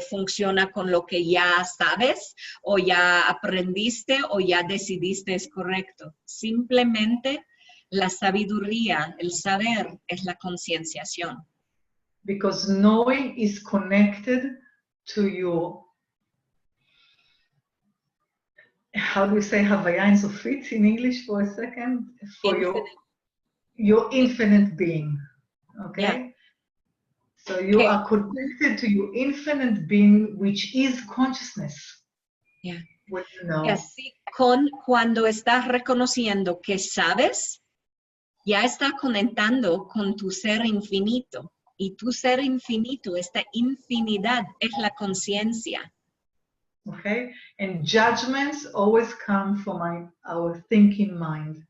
funciona con lo que ya sabes o ya aprendiste o ya decidiste es correcto. Simplemente la sabiduría, el saber es la concienciación. Because knowing is connected to your, how do we say Havaya in Sofit in English for a second? For your infinite being, okay? Yeah. So you are connected to your infinite being, which is consciousness. Yeah. What you know. Y así cuando estás reconociendo que sabes, ya estás conectando con tu ser infinito. Y tu ser infinito, esta infinidad, es la conciencia. Okay? And judgments always come from our thinking mind.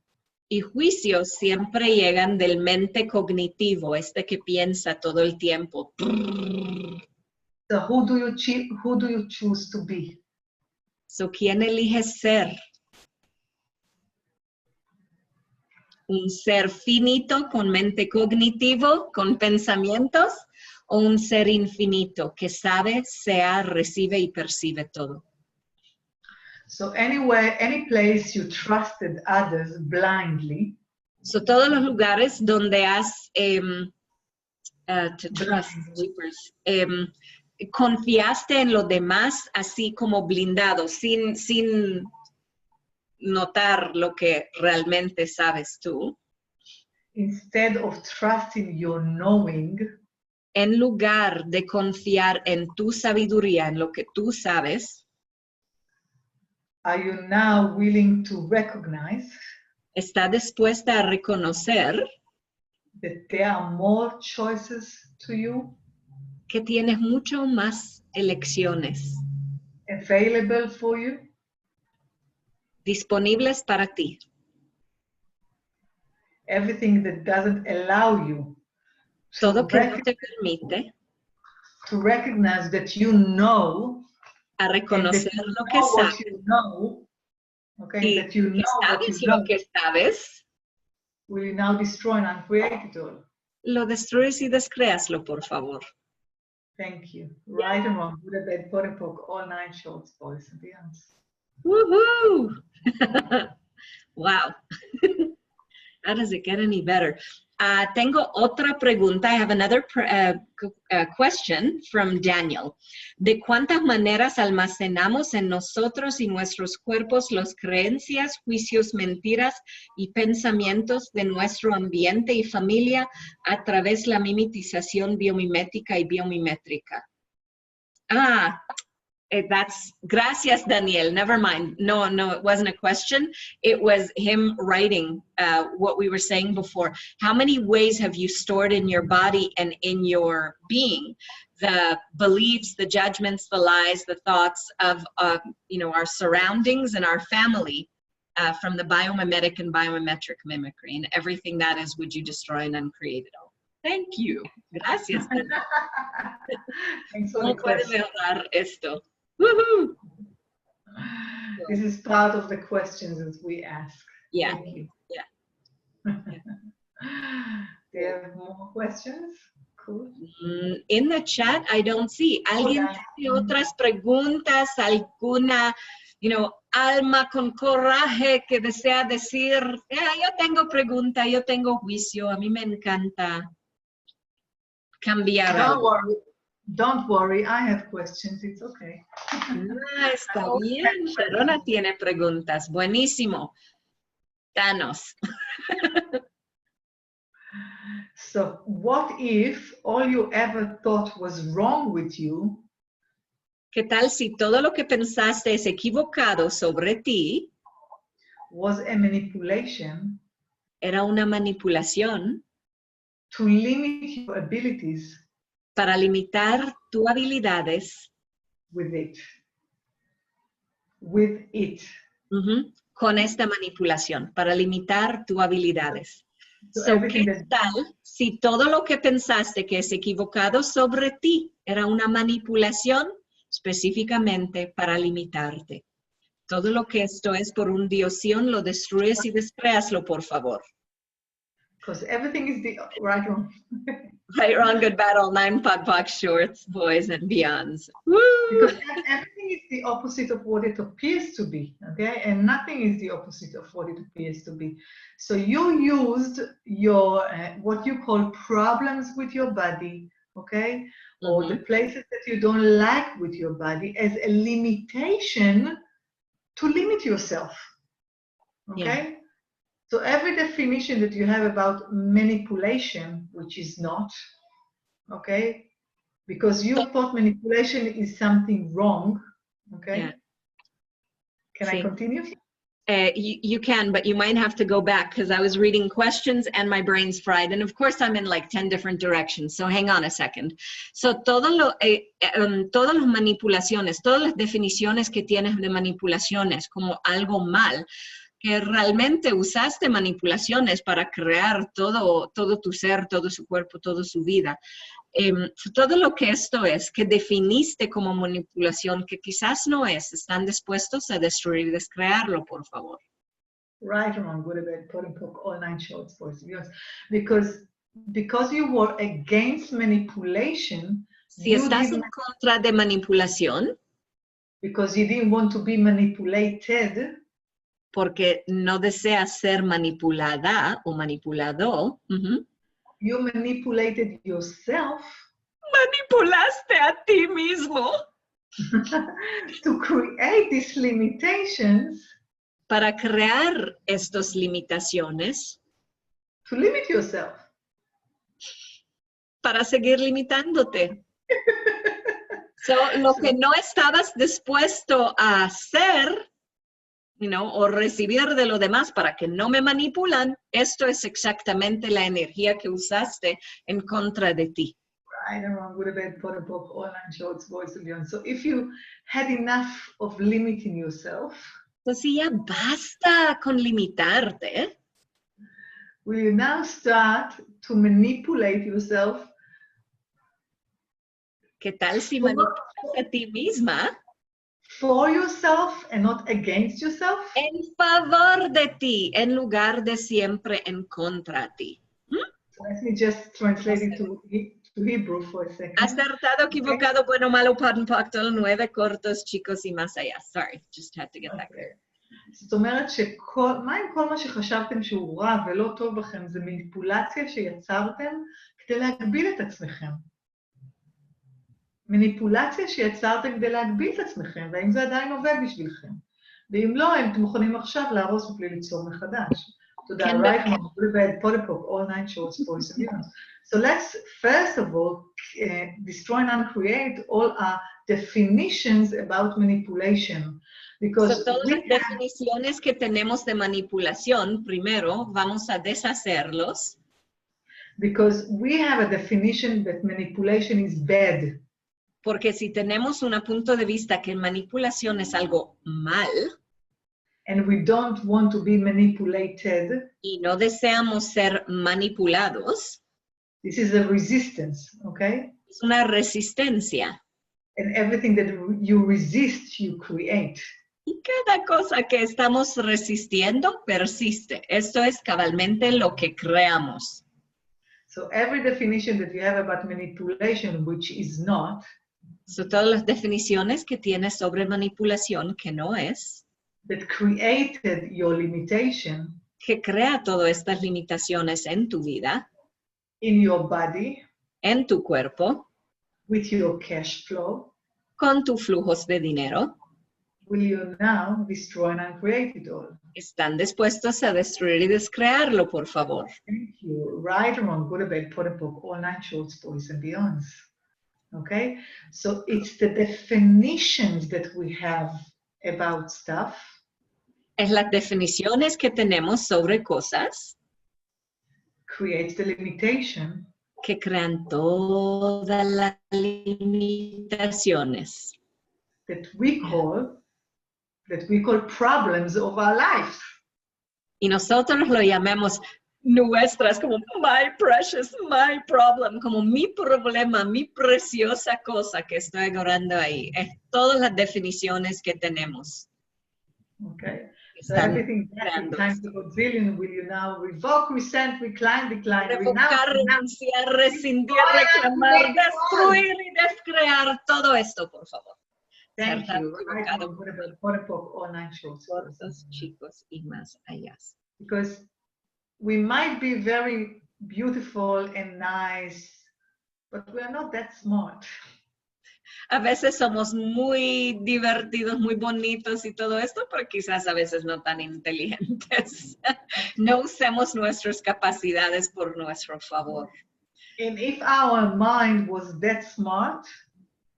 Y juicios siempre llegan del mente cognitivo, que piensa todo el tiempo. So who do you choose to be? So, ¿quién eliges ser? ¿Un ser finito con mente cognitivo, con pensamientos? ¿O un ser infinito que sabe, sea, recibe y percibe todo? So anywhere, any place you trusted others blindly. So todos los lugares donde has confiaste en los demás así como blindado, sin notar lo que realmente sabes tú. Instead of trusting your knowing. En lugar de confiar en tu sabiduría, en lo que tú sabes. Are you now willing to recognize? ¿Está dispuesta a reconocer? That there are more choices to you? Que tienes mucho más elecciones. Available for you? Disponibles para ti. Everything that doesn't allow you. Todo que no te permite. To recognize that you know. A reconocer lo que sabes. You know, okay, y that you know sabes what you lo que sabes. Will you now destroy and uncreate it all? Lo destruyes y descréaslo, por favor. Thank you. Right and wrong, good and bad, pot and poke, all 9 shorts, boys and beyonds. Woohoo! Wow. How does it get any better? Tengo otra pregunta. I have another question from Daniel. ¿De cuántas maneras almacenamos en nosotros y nuestros cuerpos las creencias, juicios, mentiras y pensamientos de nuestro ambiente y familia a través de la mimetización biomimética y biomimétrica? Gracias, Daniel. Never mind. No, it wasn't a question. It was him writing what we were saying before. How many ways have you stored in your body and in your being the beliefs, the judgments, the lies, the thoughts of, you know, our surroundings and our family from the biomimetic and biometric mimicry, and everything that is, would you destroy and uncreate it all? Thank you. Gracias. Thanks for the question. Esto. Woohoo! This is part of the questions that we ask. Yeah. Thank you. Yeah. Do you have more questions? Cool. In the chat, I don't see. ¿Alguien tiene otras preguntas? ¿Alguna, you know, alma con coraje que desea decir, yo tengo pregunta, yo tengo juicio, a mí me encanta cambiar algo? Don't worry, I have questions, it's okay. Está bien, Sharona tiene preguntas. Buenísimo. Danos. So, what if all you ever thought was wrong with you? ¿Qué tal si todo lo que pensaste es equivocado sobre ti? Was a manipulation. Era una manipulación. To limit your abilities. Para limitar tus habilidades. With it. With it. Con esta manipulación, para limitar tus habilidades. So, ¿qué tal si todo lo que pensaste que es equivocado sobre ti era una manipulación específicamente para limitarte? Todo lo que esto es por un diosión, lo destruyes y descréaslo, por favor. Because everything is the right, wrong. Right, wrong, good, bad, all 9 POC, shorts, boys, and beyonds. Woo! Because everything is the opposite of what it appears to be, okay? And nothing is the opposite of what it appears to be. So you used your, what you call problems with your body, okay? Or the places that you don't like with your body as a limitation to limit yourself, okay? Yeah. So every definition that you have about manipulation, which is not, okay? Because you thought manipulation is something wrong, okay? Yeah. Can I continue? You can, but you might have to go back because I was reading questions and my brain's fried. And of course, I'm in like 10 different directions. So hang on a second. So todas las manipulaciones, todas las definiciones que tienes de manipulaciones como algo mal, que realmente usaste manipulaciones para crear todo tu ser, todo su cuerpo, toda su vida. Todo lo que esto es, que definiste como manipulación, que quizás no es, están dispuestos a destruir y descrearlo, por favor. Right, wrong, good, bad, put all 9 shorts, boys, because you were against manipulation. Si estás en contra de manipulación, because you didn't want to be manipulated, porque no deseas ser manipulada o manipulado. You manipulated yourself. Manipulaste a ti mismo. To create these limitations. Para crear estas limitaciones. To limit yourself. Para seguir limitándote. So, lo que no estabas dispuesto a hacer, you know, o recibir de lo demás para que no me manipulan, esto es exactamente la energía que usaste en contra de ti. Right and wrong, good, bad, put a book, all 9 shorts, boys and beyond. So if you had enough of limiting yourself, entonces ya basta con limitarte. Will you now start to manipulate yourself? ¿Qué tal si manipulas a ti misma? For yourself and not against yourself? En favor de ti, en lugar de siempre en contra de ti. So let me just translate it to Hebrew for a second. Acertado, equivocado, bueno, malo, pacto, 9 cortos, chicos y más allá. Sorry, just had to get that clear. זאת אומרת מה עם כל מה שחשבתם שהוא רע ולא טוב בכם, זה מניפולציה שיצרתם כדי להגביל את עצמכם. מניפולציה שיצרתם כדי להגביל את עצמכם, והאם זה עדיין עובד בשבילכם. ואם לא, אתם מוכנים עכשיו להרוס ובלי ליצור מחדש. תודה, right, all 9 shorts, boys and girls. So let's, first of all, destroy and uncreate all our definitions about manipulation. Because todas las definiciones que tenemos de manipulación, primero, vamos a deshacerlos. Because we have a definition that manipulation is bad. Porque si tenemos un punto de vista que manipulación es algo mal, and we don't want to be manipulated, y no deseamos ser manipulados, this is a resistance, okay? es una resistencia. And everything that you resist, you create. Y cada cosa que estamos resistiendo persiste. Esto es cabalmente lo que creamos. So every definition that you have about manipulation, which is not, So, todas las definiciones que tienes sobre manipulación, que no es, that created your limitation que crea todas estas limitaciones en tu vida, in your body, en tu cuerpo, with your cash flow, con tus flujos de dinero, will you now destroy and uncreate it all? están dispuestos a destruir y descrearlo, por favor. Thank you. Right or wrong, good or bad, pot and poke, all nine shorts, boys and beyonds. Okay? So it's the definitions that we have about stuff. Es las definiciones que tenemos sobre cosas Creates the limitation que crean todas las limitaciones that we call problems of our life. y nosotros lo llamamos nuestras, como my precious, my problem, como mi problema, mi preciosa cosa que estoy agarrando ahí. Es todas las definiciones que tenemos. Okay. So everything times the gazillion, will you now revoke, resent, recline, decline, revocar, renunciar, rescindir, reclamar, destruir y descrear todo esto, por favor. Thank you. All nine shorts. Cortos, chicos y más allá. Because we might be very beautiful and nice, but we are not that smart. A veces somos muy divertidos, muy bonitos y todo esto, pero quizás a veces no tan inteligentes. No usemos nuestras capacidades por nuestro favor. And if our mind was that smart,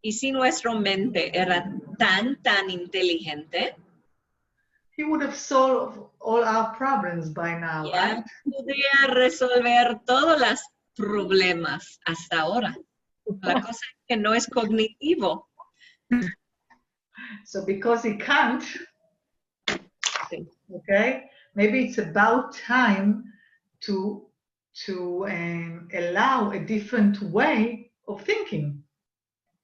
y si nuestra mente era tan inteligente, he would have solved all our problems by now, right? Podría resolver todos los problemas hasta ahora. La cosa es que no es cognitivo. So because he can't, okay, maybe it's about time to allow a different way of thinking,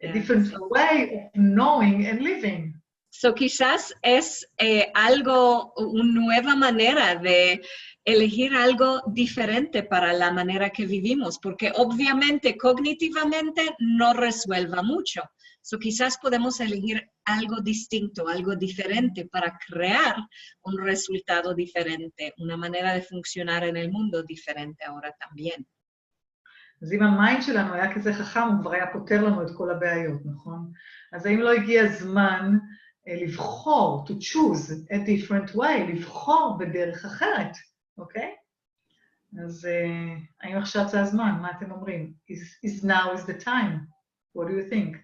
a different way of knowing and living. So quizás es una nueva manera de elegir algo diferente para la manera que vivimos, porque obviamente cognitivamente no resuelva mucho. So quizás podemos elegir algo distinto, algo diferente para crear un resultado diferente, una manera de funcionar en el mundo diferente ahora también. אז אם המיינד שלנו היה כזה חכם, הוא כבר היה פותר לנו את כל הבעיות, נכון? אז האם לא הגיע הזמן לבחור, to choose a different way, לבחור בדרך אחרת, אוקיי? אז האם עכשיו זה הזמן? מה אתם אומרים? Is now is the time? What do you think?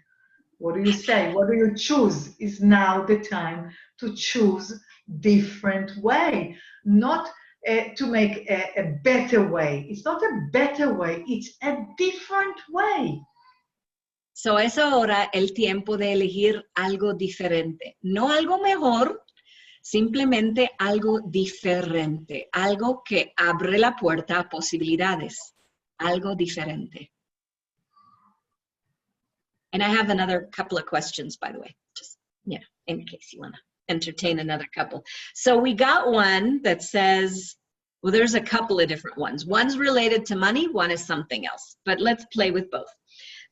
What do you say? What do you choose? Is now the time to choose different way, not to make a better way. It's not a better way, it's a different way. So es ahora el tiempo de elegir algo diferente. No algo mejor, simplemente algo diferente. Algo que abre la puerta a posibilidades. Algo diferente. And I have another couple of questions, by the way, just, in case you want to entertain another couple. So we got one that says, well, there's a couple of different ones. One's related to money, one is something else, but let's play with both.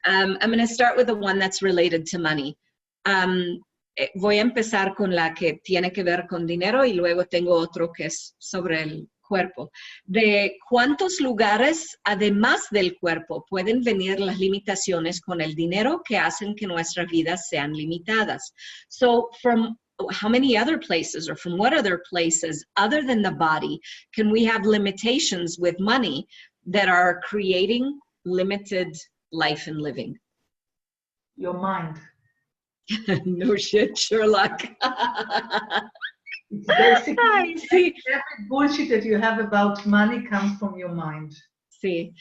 I'm going to start with the one that's related to money. Voy a empezar con la que tiene que ver con dinero y luego tengo otro que es sobre el cuerpo. ¿De cuántos lugares, además del cuerpo, pueden venir las limitaciones con el dinero que hacen que nuestras vidas sean limitadas? So, from how many other places or from what other places other than the body can we have limitations with money that are creating limited life and living? Your mind. No shit, Sherlock. It's basically every bullshit that you have about money comes from your mind. Sí,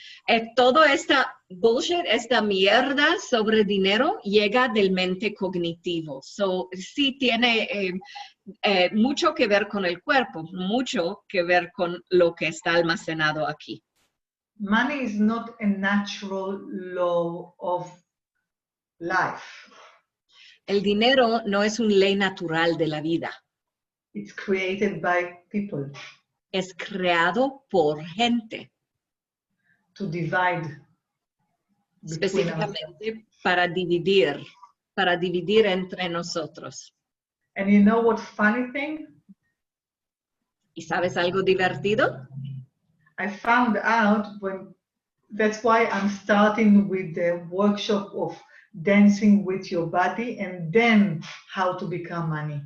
toda esta bullshit, esta mierda sobre dinero llega del mente cognitivo. So, sí tiene mucho que ver con el cuerpo, mucho que ver con lo que está almacenado aquí. Money is not a natural law of life. El dinero no es una ley natural de la vida. It's created by people. Es creado por gente. To divide Específicamente para dividir entre nosotros. And you know what funny thing? ¿Y sabes algo divertido? I found out that's why I'm starting with the workshop of dancing with your body and then how to become money.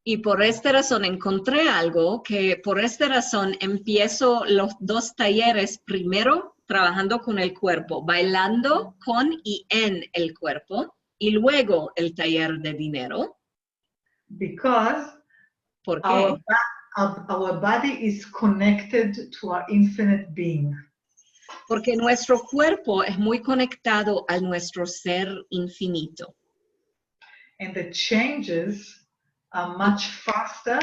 Y por esta razón encontré algo que por esta razón empiezo los 2 talleres primero trabajando con el cuerpo, bailando con y en el cuerpo, y luego el taller de dinero. Because ¿Por qué? Our body is connected to our infinite being. Porque nuestro cuerpo es muy conectado a nuestro ser infinito. And the changes are much faster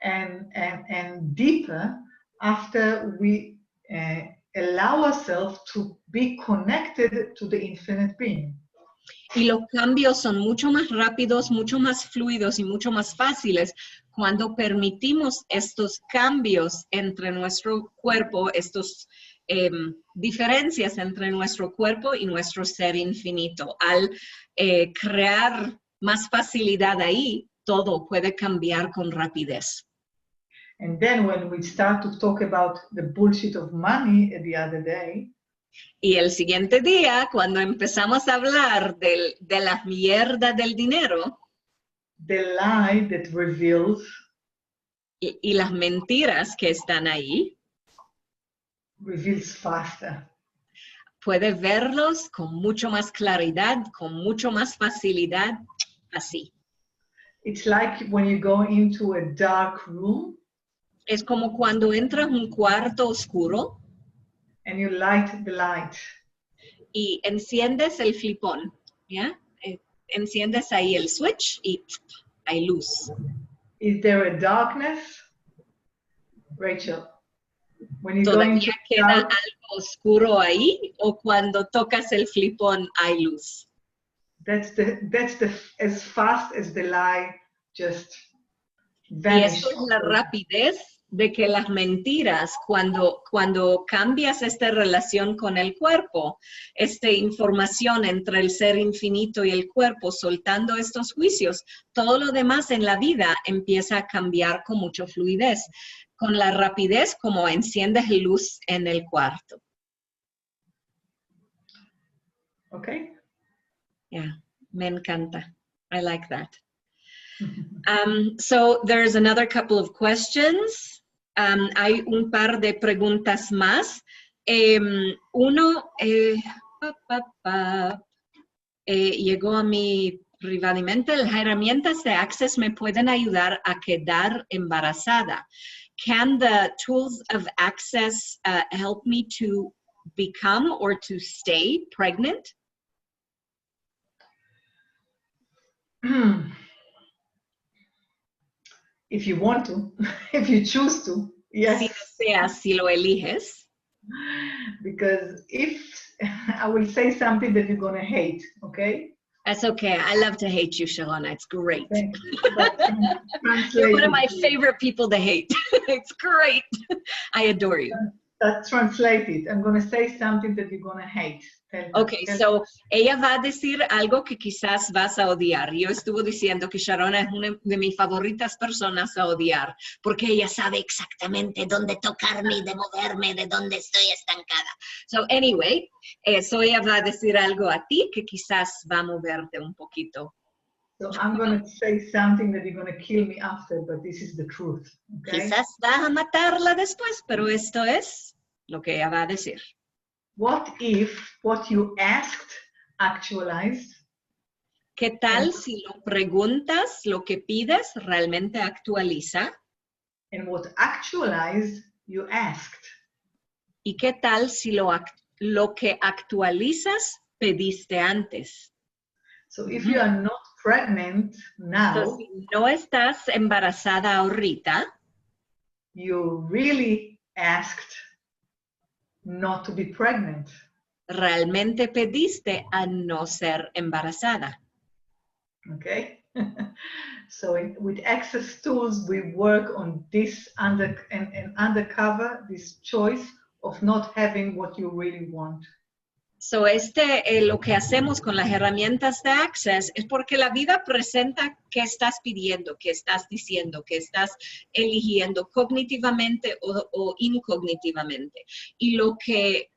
and deeper after we allow ourselves to be connected to the infinite being. Y los cambios son mucho más rápidos, mucho más fluidos y mucho más fáciles cuando permitimos estos cambios entre nuestro cuerpo, estas diferencias entre nuestro cuerpo y nuestro ser infinito. Al crear más facilidad ahí, todo puede cambiar con rapidez. And then when we start to talk about the bullshit of money the other day, y el siguiente día, cuando empezamos a hablar de la mierda del dinero, the lie that reveals, y las mentiras que están ahí, reveals faster. Puede verlos con mucho más claridad, con mucho más facilidad, así. It's like when you go into a dark room. Es como cuando entras a un cuarto oscuro. And you light the light. Y enciendes el flipón, ¿ya? Enciendes ahí el switch y hay luz. Is there a darkness? Rachel, when you ¿Todavía queda algo oscuro ahí o cuando tocas el flipón hay luz? That's as fast as the lie just vanished. Y eso es la rapidez de que las mentiras, cuando cambias esta relación con el cuerpo, esta información entre el ser infinito y el cuerpo, soltando estos juicios, todo lo demás en la vida empieza a cambiar con mucha fluidez, con la rapidez como enciendes luz en el cuarto. Okay. Yeah, me encanta. I like that. So there's another couple of questions. Hay un par de preguntas más. Uno llegó a mí privadamente. Las herramientas de Access me pueden ayudar a quedar embarazada. Can the tools of Access help me to become or to stay pregnant? If you want to, if you choose to, yes. Si deseas, si lo eliges. Because if I will say something that you're gonna hate, okay? That's okay. I love to hate you, Sharona. It's great. You're one of my favorite people to hate. It's great. I adore you. That's translated. I'm gonna say something that you're gonna hate. Okay, so ella va a decir algo que quizás vas a odiar. Yo estuve diciendo que Sharona es una de mis favoritas personas a odiar, porque ella sabe exactamente dónde tocarme y de moverme, de dónde estoy estancada. So anyway, so ella va a decir algo a ti que quizás va a moverte un poquito. So I'm going to say something that you're going to kill me after, but this is the truth. Okay? Quizás vas a matarla después, pero esto es lo que ella va a decir. What if what you asked actualized? ¿Qué tal si lo preguntas, lo que pides, realmente actualiza? And what actualized you asked? ¿Y qué tal si lo que actualizas pediste antes? So if you are not pregnant now, So, si no estás embarazada ahorita, you really asked not to be pregnant. realmente pediste a no ser embarazada. Okay? So with access tools, we work on this undercover, this choice of not having what you really want. So lo que hacemos con las herramientas de Access es porque la vida presenta qué estás pidiendo, qué estás diciendo, qué estás eligiendo cognitivamente o incognitivamente. Y lo que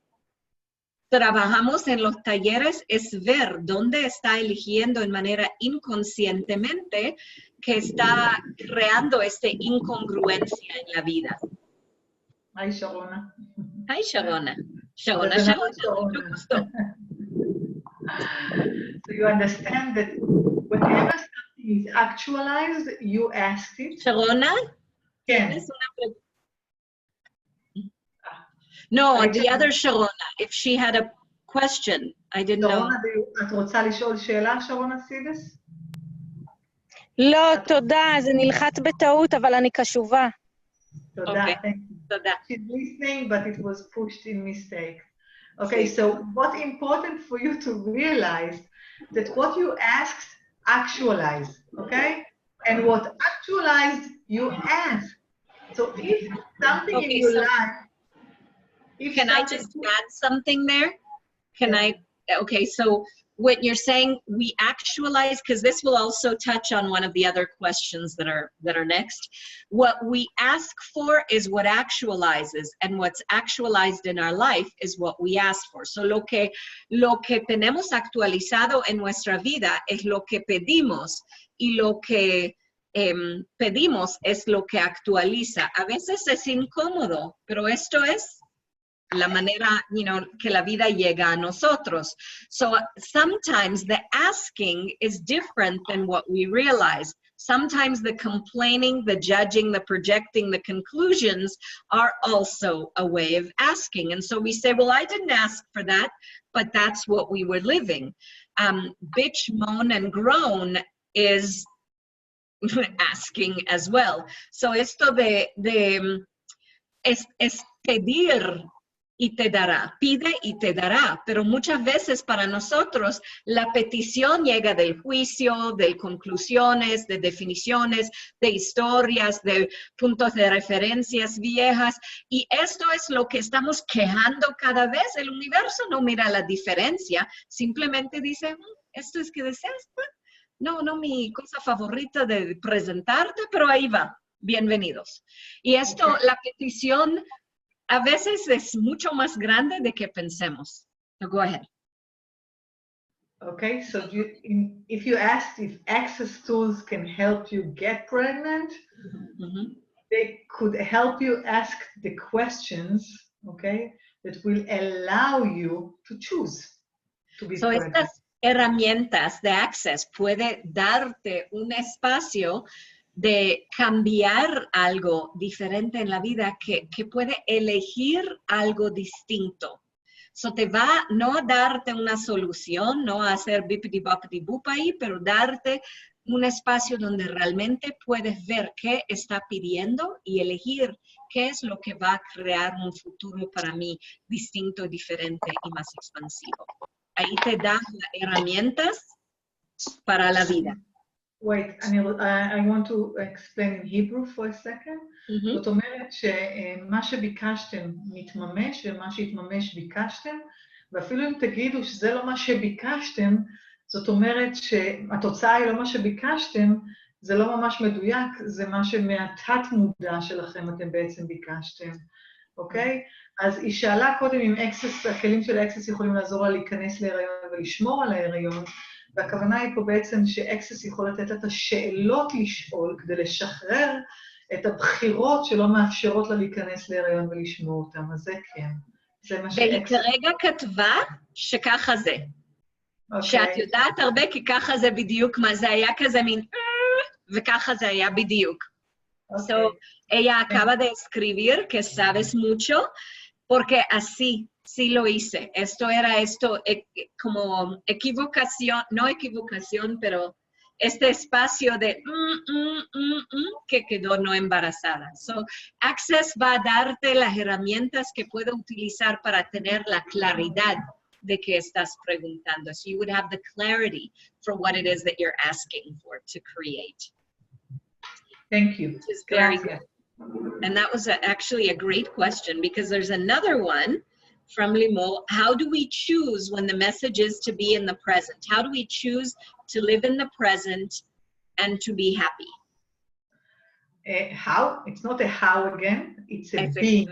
trabajamos en los talleres es ver dónde está eligiendo en manera inconscientemente que está creando esta incongruencia en la vida. Hi, Sharona. Hi, Sharona. Sharona, There's Sharona, another mucho gusto. So you understand that whenever something is actualized, you asked it. Sharona, Ken. ¿tienes una pregunta? No, the other Sharona, if she had a question, I didn't know. שרונה, את רוצה לשאול שאלה, שרונה סידס? לא, תודה, זה נלחץ בטעות, אבל אני קשובה. תודה, Okay. thank you. תודה. She's listening, but it was pushed in mistake. Okay, so what's important for you to realize that what you asked actualized, okay? And what actualized, you asked. So if something in your life, Can I just add something there? Can I? Okay, so what you're saying, we actualize, because this will also touch on one of the other questions that are next. What we ask for is what actualizes, and what's actualized in our life is what we ask for. So lo que tenemos actualizado en nuestra vida es lo que pedimos, y lo que pedimos es lo que actualiza. A veces es incómodo, pero esto es la manera, que la vida llega a nosotros. So sometimes the asking is different than what we realize. Sometimes the complaining, the judging, the projecting, the conclusions are also a way of asking. And so we say, well, I didn't ask for that, but that's what we were living. Bitch, moan, and groan is asking as well. So esto es pedir y te dará, pide y te dará, pero muchas veces para nosotros la petición llega del juicio, de conclusiones, de definiciones, de historias, de puntos de referencias viejas, y esto es lo que estamos quejando cada vez. El universo no mira la diferencia, simplemente dice, esto es que deseaste, no mi cosa favorita de presentarte, pero ahí va, bienvenidos. Y esto, la petición a veces es mucho más grande de que pensemos. So go ahead. Okay, so if you asked if access tools can help you get pregnant, they could help you ask the questions, okay, that will allow you to choose to be pregnant. Estas herramientas de Access puede darte un espacio de cambiar algo diferente en la vida, que puede elegir algo distinto. So te va no a darte una solución, no a hacer bipity boppity boop ahí, pero darte un espacio donde realmente puedes ver qué está pidiendo y elegir qué es lo que va a crear un futuro para mí distinto, diferente y más expansivo. Ahí te da herramientas para la vida. Wait, I want to explain in Hebrew for a second. זאת אומרת שמה שביקשתם מתממש, ומה שהתממש ביקשתם, ואפילו אם תגידו שזה לא מה שביקשתם, זאת אומרת שהתוצאה היא לא מה שביקשתם, זה לא ממש מדויק, זה מה שמהתת מודע שלכם אתם בעצם ביקשתם, אוקיי? אז היא שאלה קודם אם הכלים של האקסס יכולים לעזור לה להיכנס להיריון ולשמור על ההיריון, והכוונה היא פה בעצם שאקסס יכול לתת את השאלות לשאול כדי לשחרר את הבחירות שלא מאפשרות לה להיכנס להיריון ולשמור אותם, אז זה כן. זה מה שאקסס... והיא כרגע כתבה שככה זה. שאת יודעת הרבה כי ככה זה בדיוק מה זה היה כזה מין וככה זה היה בדיוק. So, ella acaba de escribir que sabes mucho, porque así, sí lo hice. Esto era como equivocación, no equivocación, pero este espacio de que quedó no embarazada. So, Access va a darte las herramientas que puedo utilizar para tener la claridad de que estás preguntando. So you would have the clarity for what it is that you're asking for to create. Thank you. Which is very good. And that was actually a great question, because there's another one from Limo. How do we choose when the message is to be in the present? How do we choose to live in the present and to be happy? How? It's not a how again. It's a being.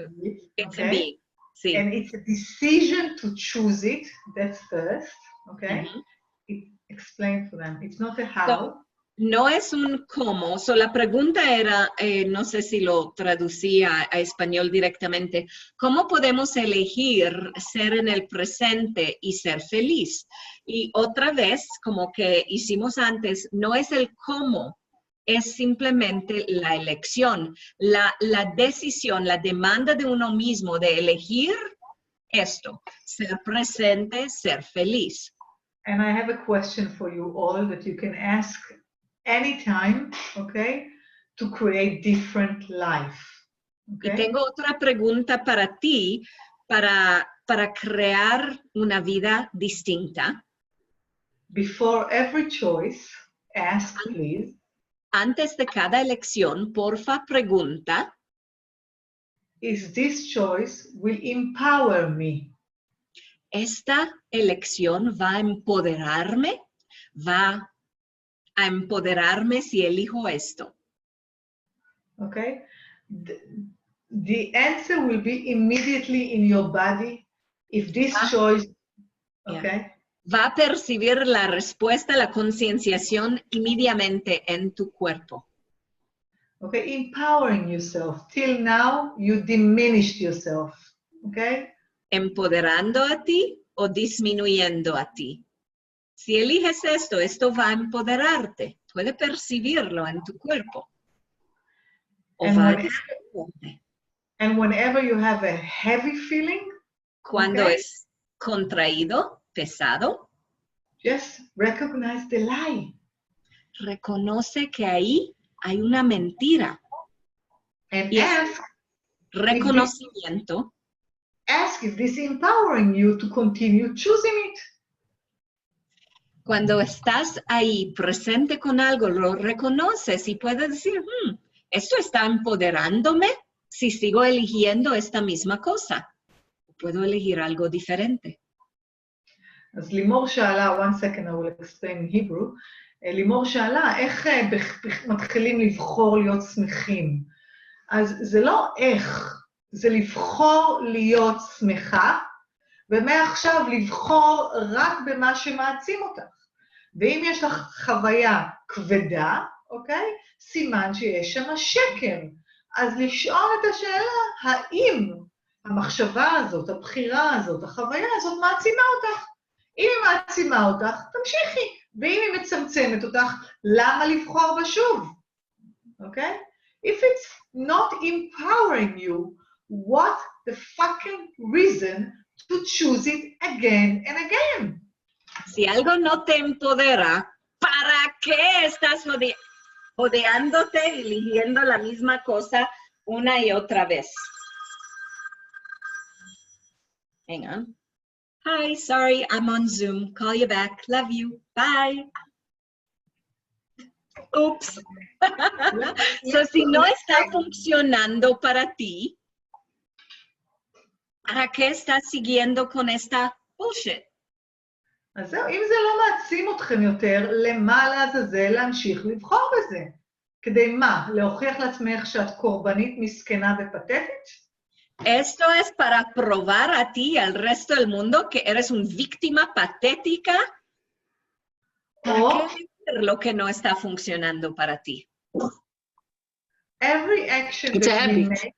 It's a being. Sí. And it's a decision to choose it. That's first. Okay. Explain for them. It's not a how. So, no es un cómo. So, la pregunta era, no sé si lo traducía a español directamente, ¿cómo podemos elegir ser en el presente y ser feliz? Y otra vez, como que hicimos antes, no es el cómo, es simplemente la elección, la decisión, la demanda de uno mismo de elegir esto, ser presente, ser feliz. And I have a question for you all that you can ask anytime, okay, to create different life. Okay? Y tengo otra pregunta para ti, para crear una vida distinta. Before every choice, ask please. Antes de cada elección, porfa, pregunta. Is this choice will empower me? ¿Esta elección va a empoderarme? ¿Va a empoderarme si elijo esto? Okay. The answer will be immediately in your body if this choice, okay. Va a percibir la respuesta, la concienciación inmediatamente en tu cuerpo. Okay, empowering yourself. Till now, you diminished yourself. Okay. ¿Empoderando a ti o disminuyendo a ti? Si eliges esto, esto va a empoderarte. Puede percibirlo en tu cuerpo. And whenever you have a heavy feeling, cuando es contraído, pesado, just recognize the lie. Reconoce que ahí hay una mentira. And y ask, reconocimiento. Ask if this is empowering you to continue choosing it. Cuando estás ahí presente con algo, lo reconoces y puedes decir, ¿esto está empoderándome si sigo eligiendo esta misma cosa? Puedo elegir algo diferente. אז לימור שאלה, one second I will explain in Hebrew, לימור שאלה, איך מתחילים לבחור להיות שמחים? אז זה לא איך, זה לבחור להיות שמחה, ומעכשיו לבחור רק במה שמעצים אותך. ואם יש לך חוויה כבדה, אוקיי? סימן שיש שם שקר. אז לשאול את השאלה, האם המחשבה הזאת, הבחירה הזאת, החוויה הזאת מעצימה אותך? אם היא מעצימה אותך, תמשיכי. ואם היא מצמצמת אותך, למה לבחור בה שוב? אוקיי? If it's not empowering you, what the fucking reason to choose it again and again? Si algo no te empodera, ¿para qué estás jodeándote y eligiendo la misma cosa una y otra vez? Hang on. Hi, sorry, I'm on Zoom. Call you back. Love you. Bye. Oops. So, si no está funcionando para ti, ¿para qué estás siguiendo con esta bullshit? אז זהו, אם זה לא מעצים אתכם יותר, למה לעזאזל להמשיך לבחור בזה? כדי מה? להוכיח לעצמך שאת קורבנית, מסכנה ופתטית? Esto es para probar a ti y al resto del mundo que eres una víctima patética. ¿Para qué decir lo que no está funcionando para ti? Every action it's that a we habit.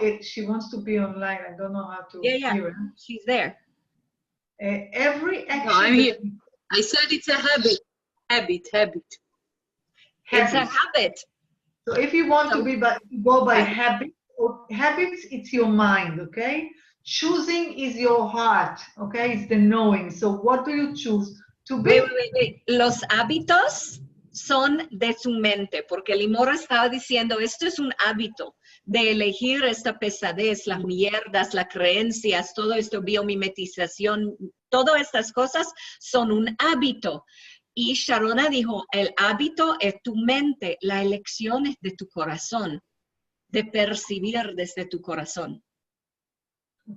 make, she wants to be online, I don't know how to hear her. She's there. Every action No, I'm here. I said it's a habit. Habit. It's a habit. So if you want to go by habit habits, it's your mind, okay? Choosing is your heart, okay? It's the knowing. So what do you choose to be? Wait. Los hábitos son de su mente, porque Limor estaba diciendo, esto es un hábito de elegir esta pesadez, las mierdas, las creencias, todo esto, biomimetización, todas estas cosas son un hábito. Y Sharona dijo, el hábito es tu mente, la elección es de tu corazón, de percibir desde tu corazón.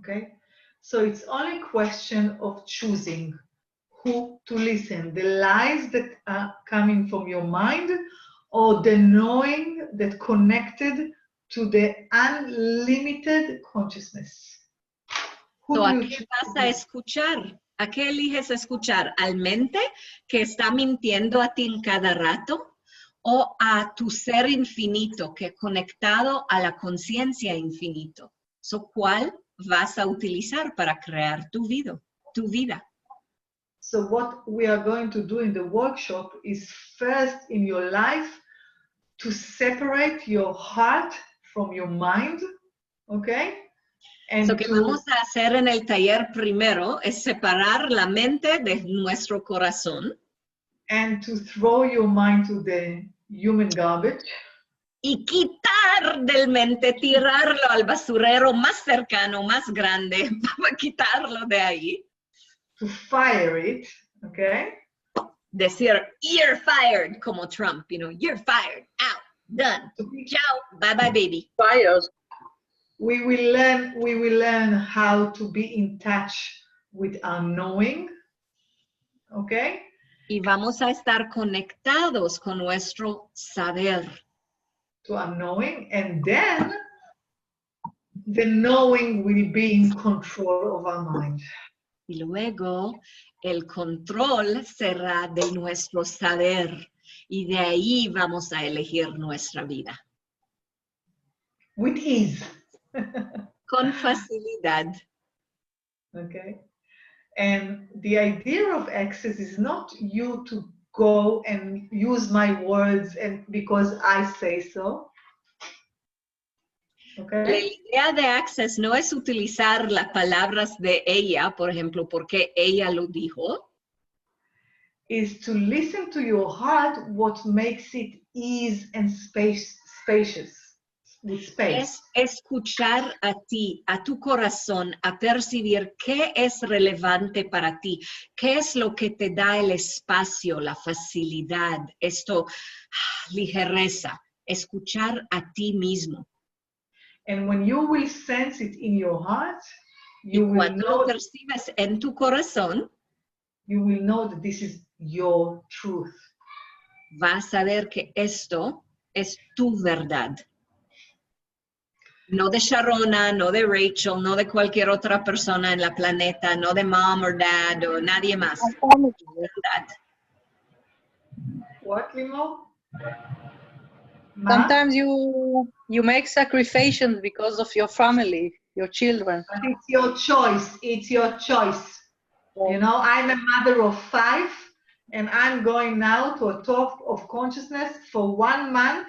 Okay, so it's only a question of choosing who to listen, the lies that are coming from your mind or the knowing that connected to the unlimited consciousness. So, ¿a qué vas a escuchar? ¿A qué eliges escuchar? ¿Al mente que está mintiendo a ti en cada rato? ¿O a tu ser infinito que conectado a la conciencia infinito? So, ¿cuál vas a utilizar para crear tu vida? So what we are going to do in the workshop is first in your life to separate your heart from your mind, okay? And Lo que vamos a hacer en el taller primero es separar la mente de nuestro corazón. And to throw your mind to the human garbage. Y quitar del mente, tirarlo al basurero más cercano, más grande, para quitarlo de ahí. To fire it, okay? Decir, you're fired, como Trump, you know, you're fired, out, done, ciao, bye-bye, baby. Fires. We will learn how to be in touch with our knowing, okay? Y vamos a estar conectados con nuestro saber. To our knowing, and then the knowing will be in control of our mind. Y luego el control será de nuestro saber y de ahí vamos a elegir nuestra vida. With ease. Con facilidad. Okay. And the idea of access is not you to go and use my words and because I say so. Okay. La idea de Access no es utilizar las palabras de ella, por ejemplo, porque ella lo dijo. Is to listen to your heart what makes it ease and spacious. With space. Es escuchar a ti, a tu corazón, a percibir qué es relevante para ti, qué es lo que te da el espacio, la facilidad, esto, ligereza, escuchar a ti mismo. And when you will sense it in your heart, you will Cuando know, lo percibes en tu corazón, you will know that this is your truth. vas a ver que esto es tu verdad. No de Sharona, no de Rachel, no de cualquier otra persona en la planeta, no de mom or dad o nadie más. ¿Verdad? What, Limo? Sometimes you make sacrifices because of your family, your children. But it's your choice. It's your choice. You know, I'm a mother of 5, and I'm going now to a talk of consciousness for 1 month,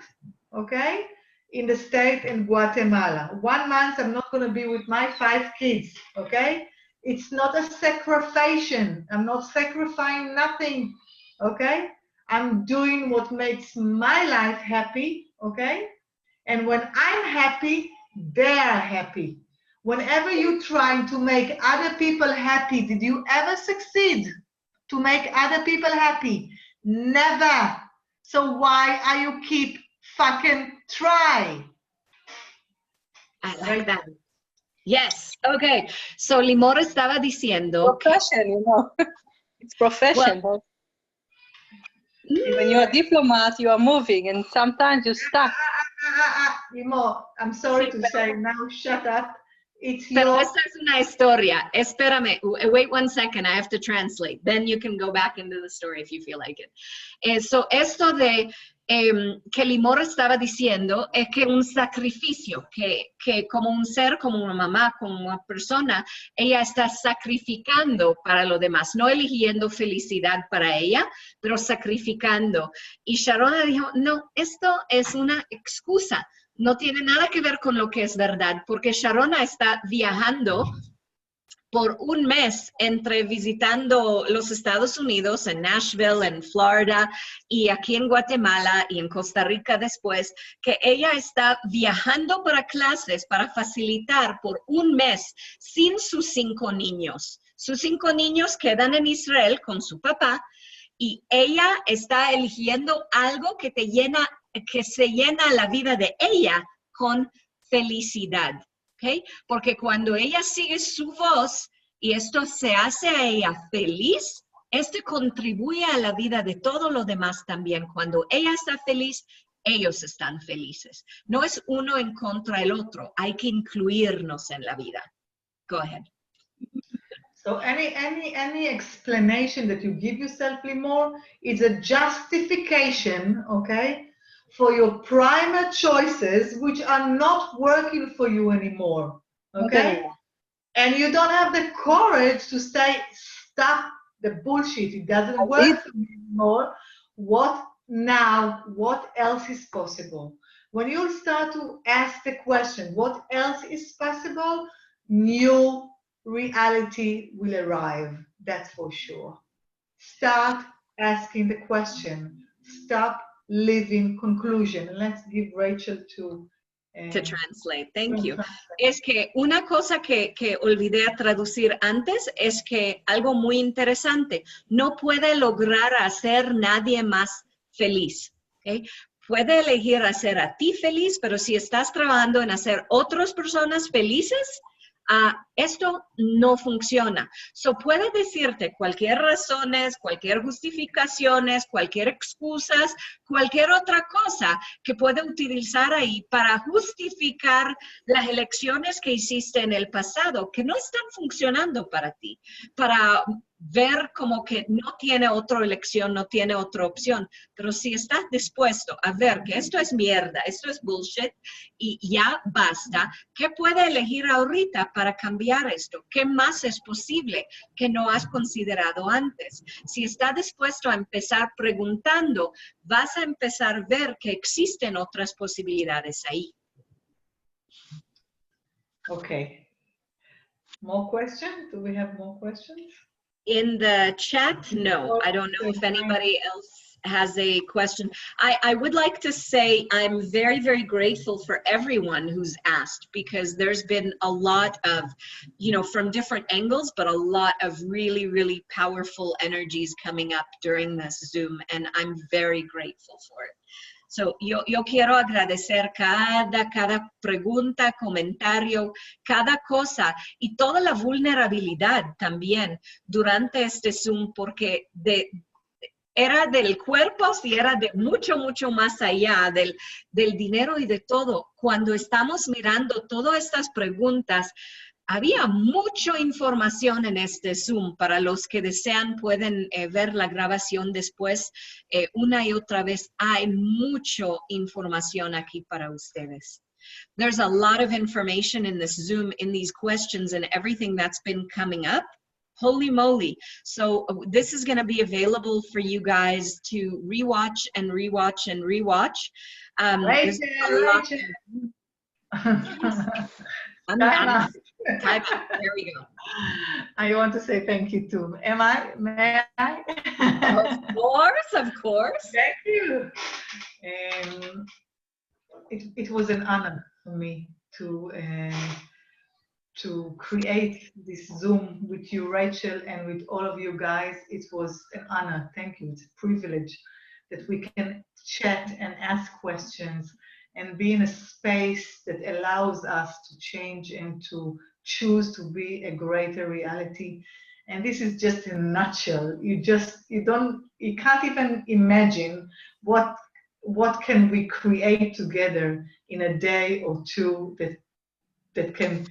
okay, in the state in Guatemala. 1 month, I'm not going to be with my 5 kids, okay? It's not a sacrifice. I'm not sacrificing nothing, okay? I'm doing what makes my life happy, okay? And when I'm happy, they're happy. Whenever you try to make other people happy, did you ever succeed to make other people happy? Never. So why are you keep fucking try? I like that. Yes. Okay. So Limor estaba diciendo Profession, you know. It's profession. Well, when you're a diplomat, you are moving, and sometimes you're stuck. Limo, I'm sorry to say now, shut up. It's Pero your... esta es una historia. Espérame. Wait 1 second. I have to translate. Then you can go back into the story if you feel like it. So esto de que Limor estaba diciendo es que un sacrificio, que como un ser, como una mamá, como una persona, ella está sacrificando para lo demás, no eligiendo felicidad para ella, pero sacrificando. Y Sharona dijo, no, esto es una excusa no tiene nada que ver con lo que es verdad, porque Sharona está viajando por un mes entre visitando los Estados Unidos, en Nashville, en Florida, y aquí en Guatemala y en Costa Rica después, que ella está viajando para clases, para facilitar por un mes sin sus 5 niños. Sus 5 niños quedan en Israel con su papá, y ella está eligiendo algo que se llena la vida de ella con felicidad. ¿Okay? Porque cuando ella sigue su voz y esto se hace a ella feliz, esto contribuye a la vida de todos los demás también. Cuando ella está feliz, ellos están felices. No es uno en contra del otro, hay que incluirnos en la vida. Go ahead. So any explanation that you give yourself, Limor, is a justification, okay, for your prior choices which are not working for you anymore, okay? And you don't have the courage to say, stop the bullshit, it doesn't work for me anymore. What now? What else is possible? When you start to ask the question, what else is possible? New reality will arrive, that's for sure. Start asking the question. Stop living conclusion. And let's give Rachel to translate. Thank you. Es que una cosa que olvidé traducir antes es que algo muy interesante, no puede lograr hacer nadie más feliz. ¿Okay? Puede elegir hacer a ti feliz, pero si estás trabajando en hacer otras personas felices, esto no funciona. So, puede decirte cualquier razones, cualquier justificaciones, cualquier excusas, cualquier otra cosa que puede utilizar ahí para justificar las elecciones que hiciste en el pasado, que no están funcionando para ti, para ver como que no tiene otra elección, no tiene otra opción. Pero si estás dispuesto a ver que esto es mierda, esto es bullshit y ya basta, ¿qué puede elegir ahorita para cambiar esto? ¿Qué más es posible que no has considerado antes? Si estás dispuesto a empezar preguntando, vas a empezar a ver que existen otras posibilidades ahí. Okay. More questions? Do we have more questions? In the chat, no. I don't know if anybody else has a question. I would like to say I'm very, very grateful for everyone who's asked, because there's been a lot of, you know, from different angles, but a lot of really, really powerful energies coming up during this Zoom, and I'm very grateful for it. So, yo quiero agradecer cada pregunta, comentario, cada cosa y toda la vulnerabilidad también durante este Zoom, porque era del cuerpo, si era de mucho, mucho más allá del dinero y de todo. Cuando estamos mirando todas estas preguntas, había mucha información en este Zoom. Para los que desean pueden ver la grabación después una y otra vez. Hay mucha información aquí para ustedes. There's a lot of information in this Zoom, in these questions and everything that's been coming up. Holy moly. So this is going to be available for you guys to rewatch and rewatch and rewatch. Rachel. I'm typing. There we go. I want to say thank you too. May I? Of course. Thank you. It was an honor for me to create this Zoom with you, Rachel, and with all of you guys. It was an honor. Thank you. It's a privilege that we can chat and ask questions and be in a space that allows us to change and to choose to be a greater reality. And this is just in a nutshell. You can't even imagine what can we create together in a day or two that can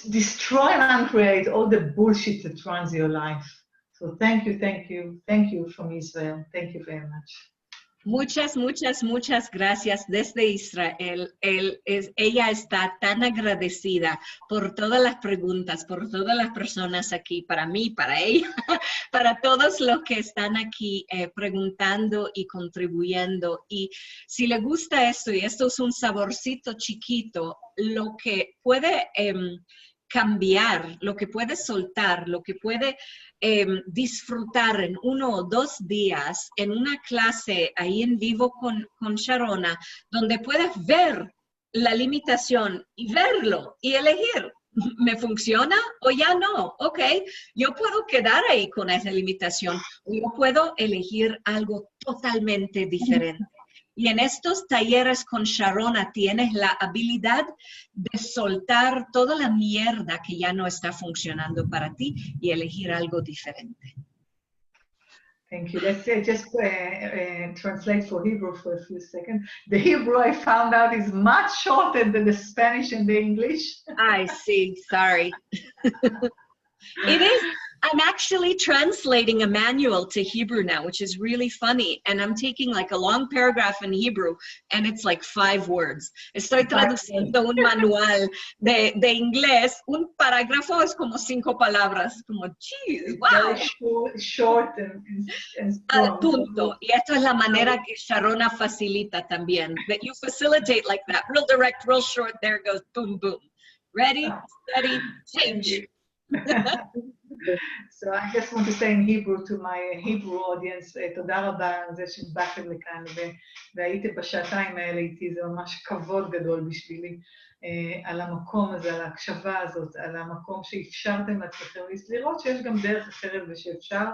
destroy and uncreate all the bullshit that runs your life. So thank you from Israel. Thank you very much. Muchas, muchas, muchas gracias desde Israel. Ella está tan agradecida por todas las preguntas, por todas las personas aquí, para mí, para ella, para todos los que están aquí preguntando y contribuyendo. Y si le gusta esto, y esto es un saborcito chiquito, lo que puede cambiar, lo que puede soltar, lo que puede disfrutar en 1 o 2 días en una clase ahí en vivo con Sharona, donde puedes ver la limitación y verlo y elegir, ¿me funciona o ya no? Ok, yo puedo quedar ahí con esa limitación o yo puedo elegir algo totalmente diferente. Y en estos talleres con Sharona tienes la habilidad de soltar toda la mierda que ya no está funcionando para ti y elegir algo diferente. Thank you. Let's just translate for Hebrew for a few seconds. The Hebrew I found out is much shorter than the Spanish and the English. I see, sorry. It is. I'm actually translating a manual to Hebrew now, which is really funny. And I'm taking like a long paragraph in Hebrew, and it's like 5 words. Estoy traduciendo un manual de inglés. Un parágrafo es como 5 palabras. Como, geez, wow. Very short and strong. Punto. Y esto es la manera que Sharona facilita también. That you facilitate like that. Real direct, real short. There it goes. Boom, boom. Ready, steady, change. So I just want to say in Hebrew to my Hebrew audience, תודה רבה על זה שבאתם לכאן והייתם בשעתיים האלה איתי, זה ממש כבוד גדול בשבילי, על המקום הזה, על ההקשבה הזאת, על המקום שאפשרתם לעצמכם לראות שיש גם דרך אחרת ושאפשר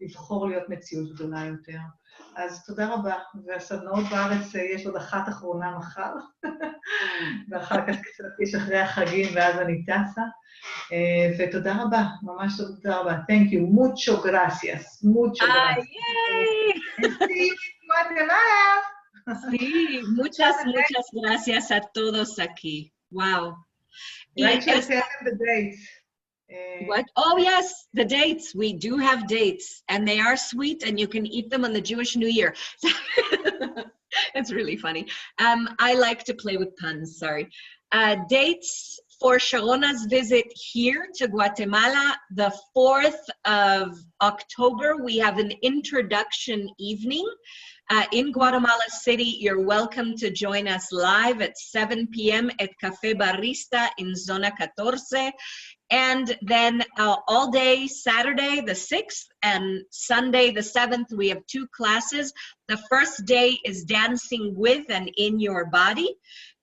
לבחור להיות מציאות גדולה יותר. אז תודה רבה, והסדנאות בארץ יש עוד אחת אחרונה מחר, ואחר כך קצת יש אחרי החגים ואז אני טסה. ותודה רבה, ממש תודה רבה. Thank you, mucho gracias, mucho gracias. Yay! See you in Guatemala. Sí, muchas, muchas gracias a todos aquí. Wow. Rachel, tell them the dates. What? Oh, yes, the dates. We do have dates, and they are sweet, and you can eat them on the Jewish New Year. It's really funny. I like to play with puns, sorry. Dates for Sharona's visit here to Guatemala, the 4th of October, we have an introduction evening. In Guatemala City, you're welcome to join us live at 7 p.m. at Café Barista in Zona 14. And then all day Saturday the 6th and Sunday the 7th, we have 2 classes. The first day is dancing with and in your body.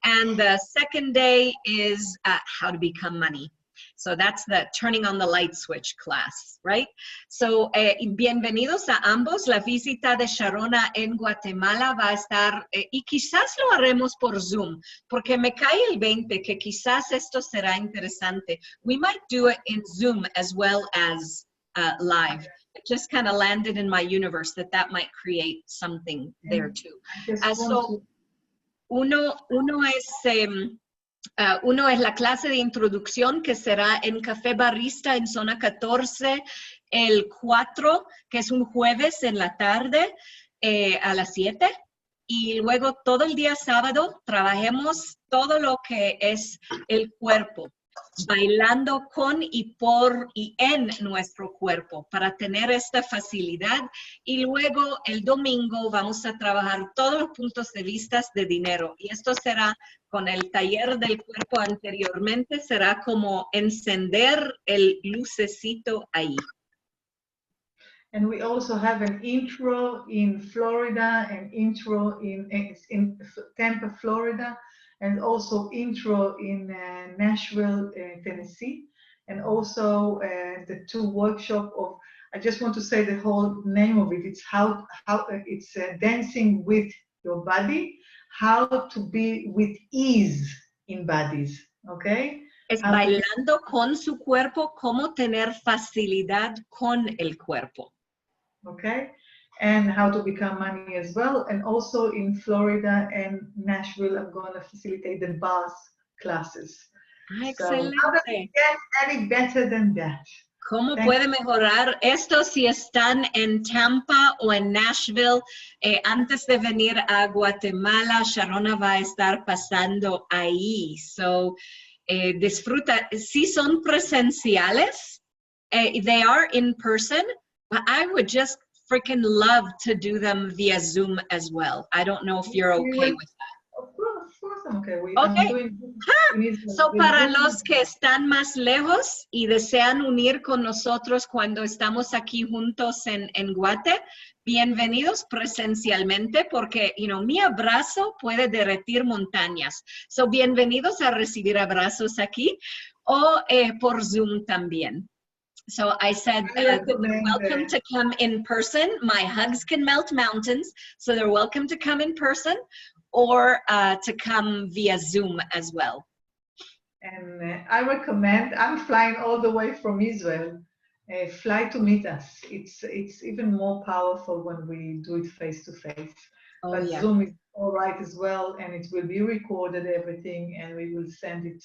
And the second day is how to become money. So that's the turning on the light switch class, right? So, bienvenidos a ambos. La visita de Sharona en Guatemala va a estar, y quizás lo haremos por Zoom, porque me cae el 20 que quizás esto será interesante. We might do it in Zoom as well as live. It just kind of landed in my universe that might create something there too. So, uno es la clase de introducción que será en Café Barista en Zona 14 el 4, que es un jueves en la tarde a las 7. Y luego todo el día sábado trabajemos todo lo que es el cuerpo, bailando con y por y en nuestro cuerpo para tener esta facilidad. Y luego el domingo vamos a trabajar todos los puntos de vista de dinero. Y esto será con el taller del cuerpo anteriormente, será como encender el lucecito ahí. And we also have an intro in Florida, an intro in Tampa, Florida, and also intro in Nashville, Tennessee, and also the 2 workshops of, I just want to say the whole name of it, it's how it's dancing with your body, how to be with ease in bodies, okay? Es bailando con su cuerpo, cómo tener facilidad con el cuerpo. Okay, and how to become money as well. And also in Florida and Nashville, I'm going to facilitate the bars classes. Excellent. So how does it get any better than that? ¿Cómo puede mejorar esto si están en Tampa o en Nashville? Antes de venir a Guatemala, Sharona va a estar pasando ahí. So, disfruta. Si son presenciales, they are in person, but I would just freaking love to do them via Zoom as well. I don't know if you're okay with that. Of course I'm okay. Okay. So, para los que están más lejos y desean unir con nosotros cuando estamos aquí juntos en Guate, bienvenidos presencialmente porque, mi abrazo puede derretir montañas. So, bienvenidos a recibir abrazos aquí o por Zoom también. So I said, they're welcome to come in person. My hugs can melt mountains. So they're welcome to come in person or to come via Zoom as well. And I recommend, I'm flying all the way from Israel, fly to meet us. It's even more powerful when we do it face to face. Oh, but yeah. Zoom is all right as well, and it will be recorded, everything, and we will send it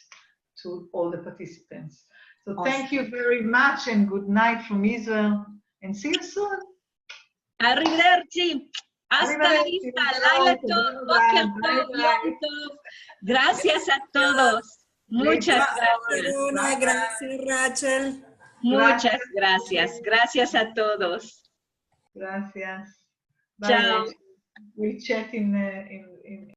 to all the participants. So awesome. Thank you very much, and good night from Israel, and see you soon. Arrivederci. Hasta la vista. Laila Tov, Boker Tov, Yom Tov. Gracias a todos. Muchas gracias. Gracias, Rachel. Muchas gracias. Gracias a todos. Gracias. Bye. Chao. We'll chat in